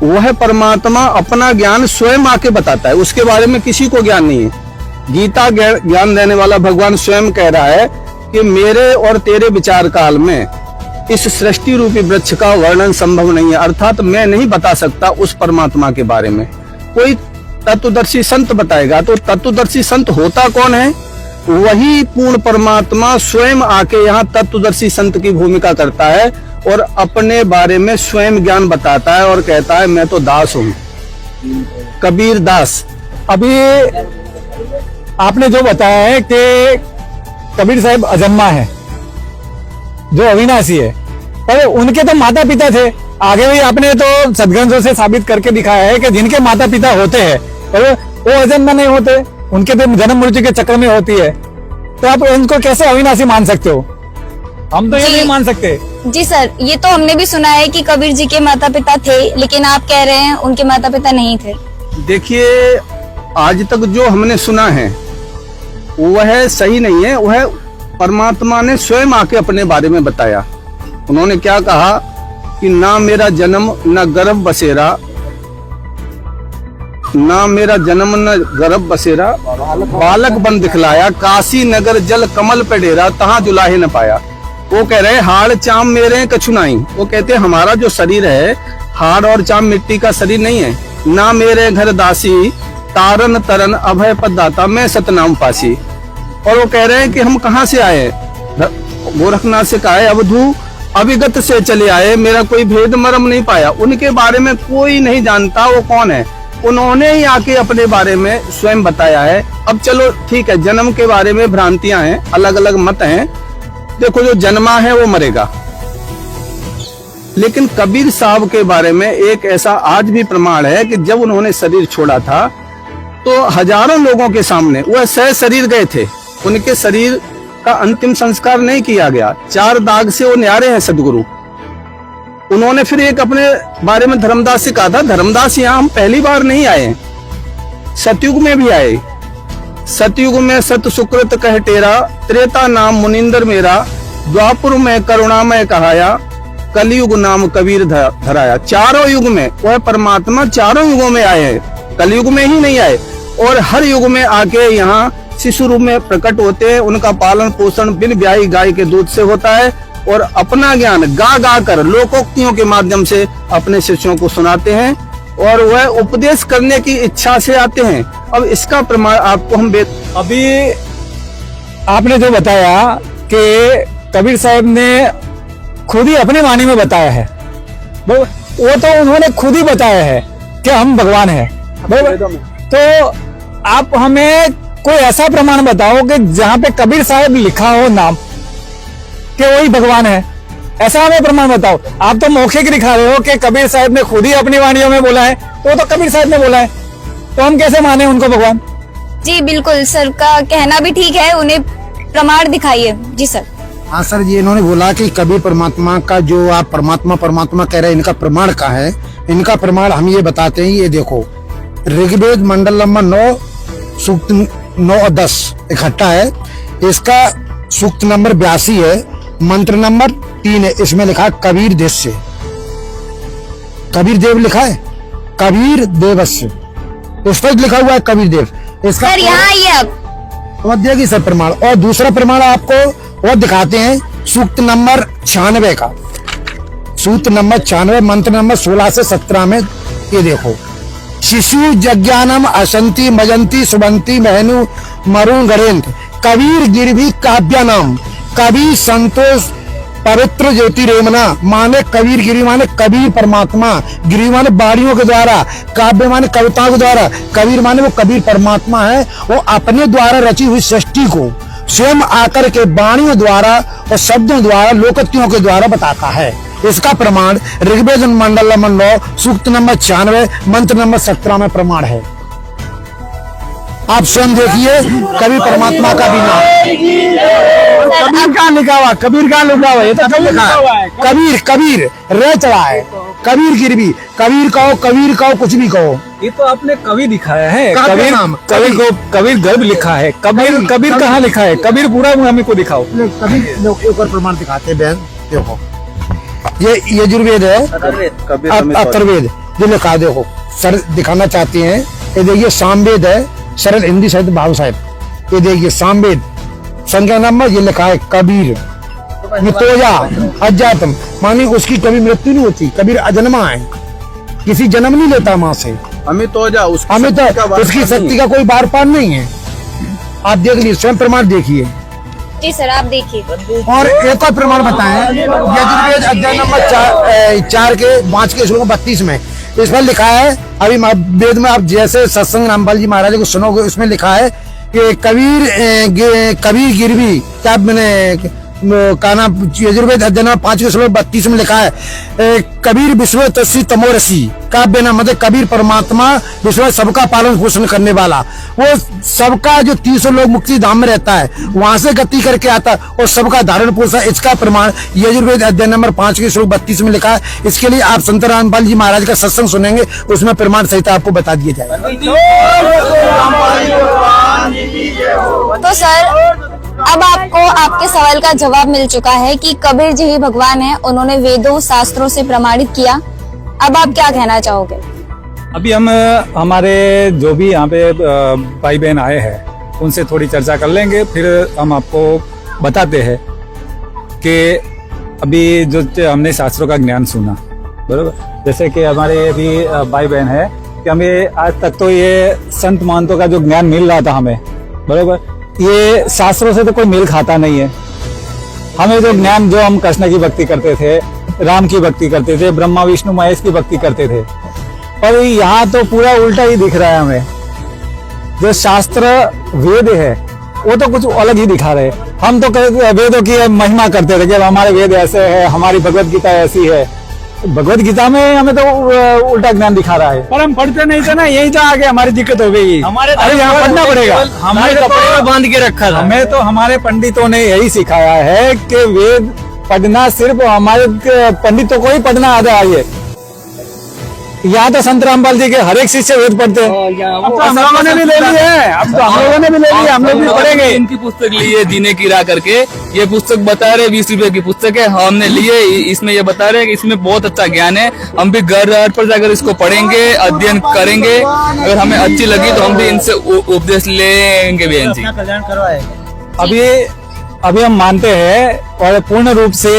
वह परमात्मा अपना ज्ञान स्वयं आके बताता है, उसके बारे में किसी को ज्ञान नहीं है। गीता ज्ञान देने वाला भगवान स्वयं कह रहा है कि मेरे और तेरे विचार काल में इस सृष्टि रूपी वृक्ष का वर्णन संभव नहीं है, अर्थात मैं नहीं बता सकता उस परमात्मा के बारे में, कोई तत्वदर्शी संत बताएगा। तो तत्वदर्शी संत होता कौन है? वही पूर्ण परमात्मा स्वयं आके यहाँ तत्वदर्शी संत की भूमिका करता है और अपने बारे में स्वयं ज्ञान बताता है और कहता है मैं तो दास हूँ। कबीर दास। अभी आपने जो बताया है कि कबीर साहब अजन्मा है, जो अविनाशी है, पर उनके तो माता पिता थे। आगे भी आपने तो सदग्रंथों से साबित करके दिखाया है कि जिनके माता पिता होते हैं पर वो अजन्मा नहीं होते, उनके तो जन्म मृत्यु के चक्र में होती है। तो आप उनको कैसे अविनाशी मान सकते हो? हम तो ये जी। नहीं मान सकते। जी सर, ये तो हमने भी सुना है कि कबीर जी के माता पिता थे, लेकिन आप कह रहे हैं उनके माता पिता नहीं थे। देखिए, आज तक जो हमने सुना है वह सही नहीं है। वह परमात्मा ने स्वयं आके अपने बारे में बताया। उन्होंने क्या कहा कि ना मेरा जन्म न गर्भ बसेरा, ना मेरा जन्म न गर्भ बसेरा, बालक बन दिखलाया, काशी नगर जल कमल पे डेरा, तहां जुलाहे न पाया। वो कह रहे हाड़ चाम मेरे कछु नहीं। वो कहते हमारा जो शरीर है हाड़ और चाम मिट्टी का शरीर नहीं है। ना मेरे घर दासी, तारन तरन अभय पद दाता, मैं सतनाम पासी। और वो कह रहे हैं कि हम कहाँ से आए, गोरखनाथ से कहा है अवधू अभिगत से चले आए, मेरा कोई भेद मर्म नहीं पाया। उनके बारे में कोई नहीं जानता वो कौन है, उन्होंने ही आके अपने बारे में स्वयं बताया है। अब चलो ठीक है, जन्म के बारे में भ्रांतियां हैं, अलग अलग मत हैं। देखो, जो जन्मा है वो मरेगा, लेकिन कबीर साहब के बारे में एक ऐसा आज भी प्रमाण है कि जब उन्होंने शरीर छोड़ा था तो हजारों लोगों के सामने वह सह शरीर गए थे। उनके शरीर का अंतिम संस्कार नहीं किया गया। 4 दाग से वो न्यारे हैं सदगुरु। उन्होंने फिर एक अपने बारे में धर्मदास से कहा था, धर्मदास यहाँ हम पहली बार नहीं आए, सतयुग में भी आए। सतयुग में सत सुकृत कह टेरा, त्रेता नाम मुनिंदर मेरा, द्वापुर में करुणामय कहाया, कलयुग नाम कबीर धराया। चारों युग में वह परमात्मा चारों युगों में आए हैं, कलयुग में ही नहीं आए। और हर युग में आके यहाँ शिशु रूप में प्रकट होते हैं। उनका पालन पोषण बिन ब्याही गाय के दूध से होता है और अपना ज्ञान गा गा कर लोकोक्तियों के माध्यम से अपने शिष्यों को सुनाते हैं और वह उपदेश करने की इच्छा से आते हैं। अब इसका प्रमाण आपको हम अभी आपने जो बताया कि कबीर साहब ने खुद ही अपनी वाणी में बताया है, वो तो उन्होंने खुद ही बताया है कि हम भगवान हैं। तो आप हमें कोई ऐसा प्रमाण बताओ कि जहां पे कबीर साहब लिखा हो नाम कि वही भगवान है, ऐसा हमें प्रमाण बताओ। आप तो मौखिक दिखा रहे हो कि कबीर साहब ने खुद ही अपनी वाणियों में बोला है, तो कबीर साहब ने बोला है, तो हम कैसे माने उनको भगवान? जी बिल्कुल, सर का कहना भी ठीक है, उन्हें प्रमाण दिखाइए। जी सर। हाँ सर जी, इन्होंने बोला कि कबीर परमात्मा का जो आप परमात्मा परमात्मा कह रहे हैं, इनका प्रमाण कहाँ है? इनका प्रमाण हम ये बताते हैं। ये देखो, ऋग्वेद मंडल नंबर 9 सूक्त 9 और 10 इकट्ठा है। इसका सूक्त नंबर 82 है, मंत्र नंबर 3 है। इसमें लिखा है कबीर देश से, कबीर देव लिखा है, कबीर देवस्य, स्पष्ट लिखा हुआ है कबीर देव। इसका सर यहाँ आइए आप। समझ जाएगी सर प्रमाण। और दूसरा प्रमाण आपको और दिखाते हैं, सूक्त नंबर 96 का, सूक्त नंबर 96 मंत्र नंबर 16 से 17 में। ये देखो, शिशु जज्ञानम असंति मजंती सुबंती महनु मरु गणेन्द्र, कबीर गिरवी काव्यानाम, कबीर संतोष पवित्र ज्योति रेमना। माने कबीर गिरी माने कबीर परमात्मा, गिरी माने बाणियों के द्वारा, काव्य माने कविताओं के द्वारा। कबीर माने वो कबीर परमात्मा है, वो अपने द्वारा रची हुई सृष्टि को स्वयं आकर के वाणियों द्वारा और शब्दों द्वारा लोकोक्तियों के द्वारा बताता है। इसका प्रमाण ऋग्वेद मंडल नंबर 9 सूक्त नंबर 96 मंत्र नंबर 17 में प्रमाण है। आप स्वयं देखिए, कबीर परमात्मा का भी नाम। कबीर कहाँ लिखा हुआ? कबीर कहाँ लिखा हुआ? ये तो सब लिखा है कबीर, कबीर रे चढ़ा है, कबीर गिरवी, कबीर कहो कुछ भी कहो। ये तो आपने कवि दिखाया है, कबीर नाम, कबीर गर्भ लिखा है, कबीर कहाँ लिखा है? कबीर पूरा हमें को दिखाओ। कबीर एक और प्रमाण दिखाते हैं बहन। देखो, ये यजुर्वेद है, अथर्ववेद जो लिखा है। देखो सर दिखाना चाहते हैं, ये देखिए सामवेद है, सरल हिंदी साहित्य भाव साहिब। ये देखिए सामवेद संख्या नंबर, ये लिखा है कबीर मितोजा अजातम, मानी उसकी कभी मृत्यु नहीं होती। कबीर अजन्मा है, किसी जन्म नहीं लेता माँ से। हमें तो उसकी शक्ति का कोई बार पार नहीं है। आप देख लीजिए, स्वयं प्रमाण देखिए। जी सर, आप देखिए। और एक और प्रमाण बताएं, यजुर्वेद अध्याय नंबर 4 के 5 के श्लोक 32 में, इस पर लिखा है, अभी वेद में आप जैसे सत्संग रामपाल जी महाराज को सुनोगे, उसमें लिखा है कि कबीर गिरवी क्या मैंने काना यजुर्वेद अध्ययन 5 श्लोक 32 में लिखा है, कबीर विश्व तस्सी तमोरसी काव्य ना, मतलब कबीर परमात्मा विश्व सबका पालन पोषण करने वाला, वो सबका जो 300 लोग मुक्ति धाम में रहता है वहां से गति करके आता है और सबका धारण पोषण, इसका प्रमाण यजुर्वेद अध्ययन नंबर 5 के श्लोक 32 में लिखा है। इसके लिए आप संत रामपाल जी महाराज का सत्संग सुनेंगे, उसमें प्रमाण सहित आपको बता दिया जाएगा। तो सर, अब आपको आपके सवाल का जवाब मिल चुका है कि कबीर जी ही भगवान है, उन्होंने वेदों शास्त्रों से प्रमाणित किया। अब आप क्या कहना चाहोगे? अभी हम हमारे जो भी यहाँ पे भाई बहन आए हैं उनसे थोड़ी चर्चा कर लेंगे, फिर हम आपको बताते हैं कि अभी जो हमने शास्त्रों का ज्ञान सुना, बरोबर, जैसे कि हमारे अभी भाई बहन है कि हमें आज तक तो ये संत महंतों का जो ज्ञान मिल रहा था हमें, बरोबर, ये शास्त्रों से तो कोई मेल खाता नहीं है। हमें जो ज्ञान, जो हम कृष्ण की भक्ति करते थे, राम की भक्ति करते थे, ब्रह्मा विष्णु महेश की भक्ति करते थे, और यहाँ तो पूरा उल्टा ही दिख रहा है हमें। जो शास्त्र वेद है वो तो कुछ अलग ही दिखा रहे। हम तो वेदों की महिमा करते थे कि हमारे वेद ऐसे है, हमारी भगवत गीता ऐसी है। भगवत गीता में हमें तो उल्टा ज्ञान दिखा रहा है, पर हम पढ़ते नहीं थे ना, यही तो आगे हमारी दिक्कत हो गई। हमारे यहाँ पढ़ना पड़ेगा, हमें कपड़े में बांध के रखा था। हमें तो हमारे पंडितों ने यही सिखाया है कि वेद पढ़ना सिर्फ हमारे पंडितों को ही पढ़ना आता है। यहाँ तो संत रामपाल जी के हर एक शिष्य वेद पढ़ते हैं। अब तो हम लोगों ने भी ले ली है, अब तो हम लोगों ने भी ले ली, हम लोग भी पढ़ेंगे। इनकी पुस्तक ली है जीने की राह करके, ये पुस्तक बता रहे 20 रुपए की पुस्तक है, हमने लिए। इसमें ये बता रहे हैं कि इसमें बहुत अच्छा ज्ञान है। हम भी घर पर जाकर इसको पढ़ेंगे, अध्ययन करेंगे, अगर हमें अच्छी लगी तो हम भी इनसे उपदेश लेंगे बहन जी। अभी हम मानते हैं और पूर्ण रूप से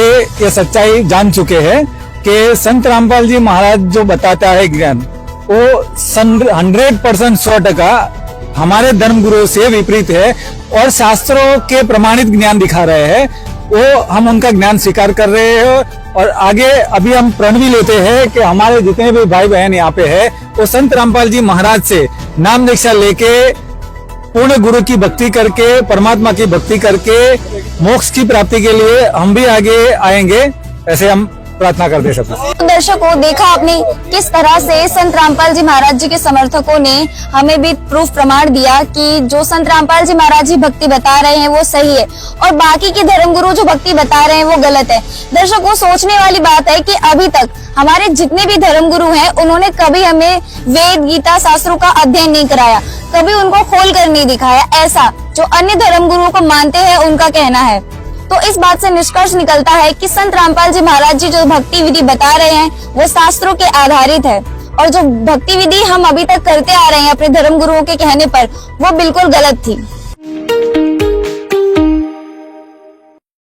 ये सच्चाई जान चुके हैं कि संत रामपाल जी महाराज जो बताता है ज्ञान, वो 100% 100% हमारे धर्म गुरु से विपरीत है और शास्त्रों के प्रमाणित ज्ञान दिखा रहे हैं। वो हम उनका ज्ञान स्वीकार कर रहे हैं और आगे अभी हम प्रण भी लेते हैं कि हमारे जितने भी भाई बहन यहाँ पे है वो संत रामपाल जी महाराज से नाम दीक्षा लेके पूर्ण गुरु की भक्ति करके, परमात्मा की भक्ति करके मोक्ष की प्राप्ति के लिए हम भी आगे आएंगे, ऐसे हम प्रार्थना करते सकते। दर्शकों, देखा आपने किस तरह से संत रामपाल जी महाराज जी के समर्थकों ने हमें भी प्रूफ प्रमाण दिया कि जो संत रामपाल जी महाराज जी भक्ति बता रहे हैं वो सही है और बाकी के धर्मगुरु जो भक्ति बता रहे हैं वो गलत है। दर्शकों, सोचने वाली बात है कि अभी तक हमारे जितने भी धर्मगुरु हैं उन्होंने कभी हमें वेद गीता शास्त्रों का अध्ययन नहीं कराया, कभी उनको खोल कर नहीं दिखाया, ऐसा जो अन्य धर्मगुरुओं को मानते हैं उनका कहना है। तो इस बात से निष्कर्ष निकलता है कि संत रामपाल जी महाराज जी जो भक्ति विधि बता रहे हैं वो शास्त्रों के आधारित है और जो भक्ति विधि हम अभी तक करते आ रहे हैं अपने धर्मगुरुओं के कहने पर वो बिल्कुल गलत थी।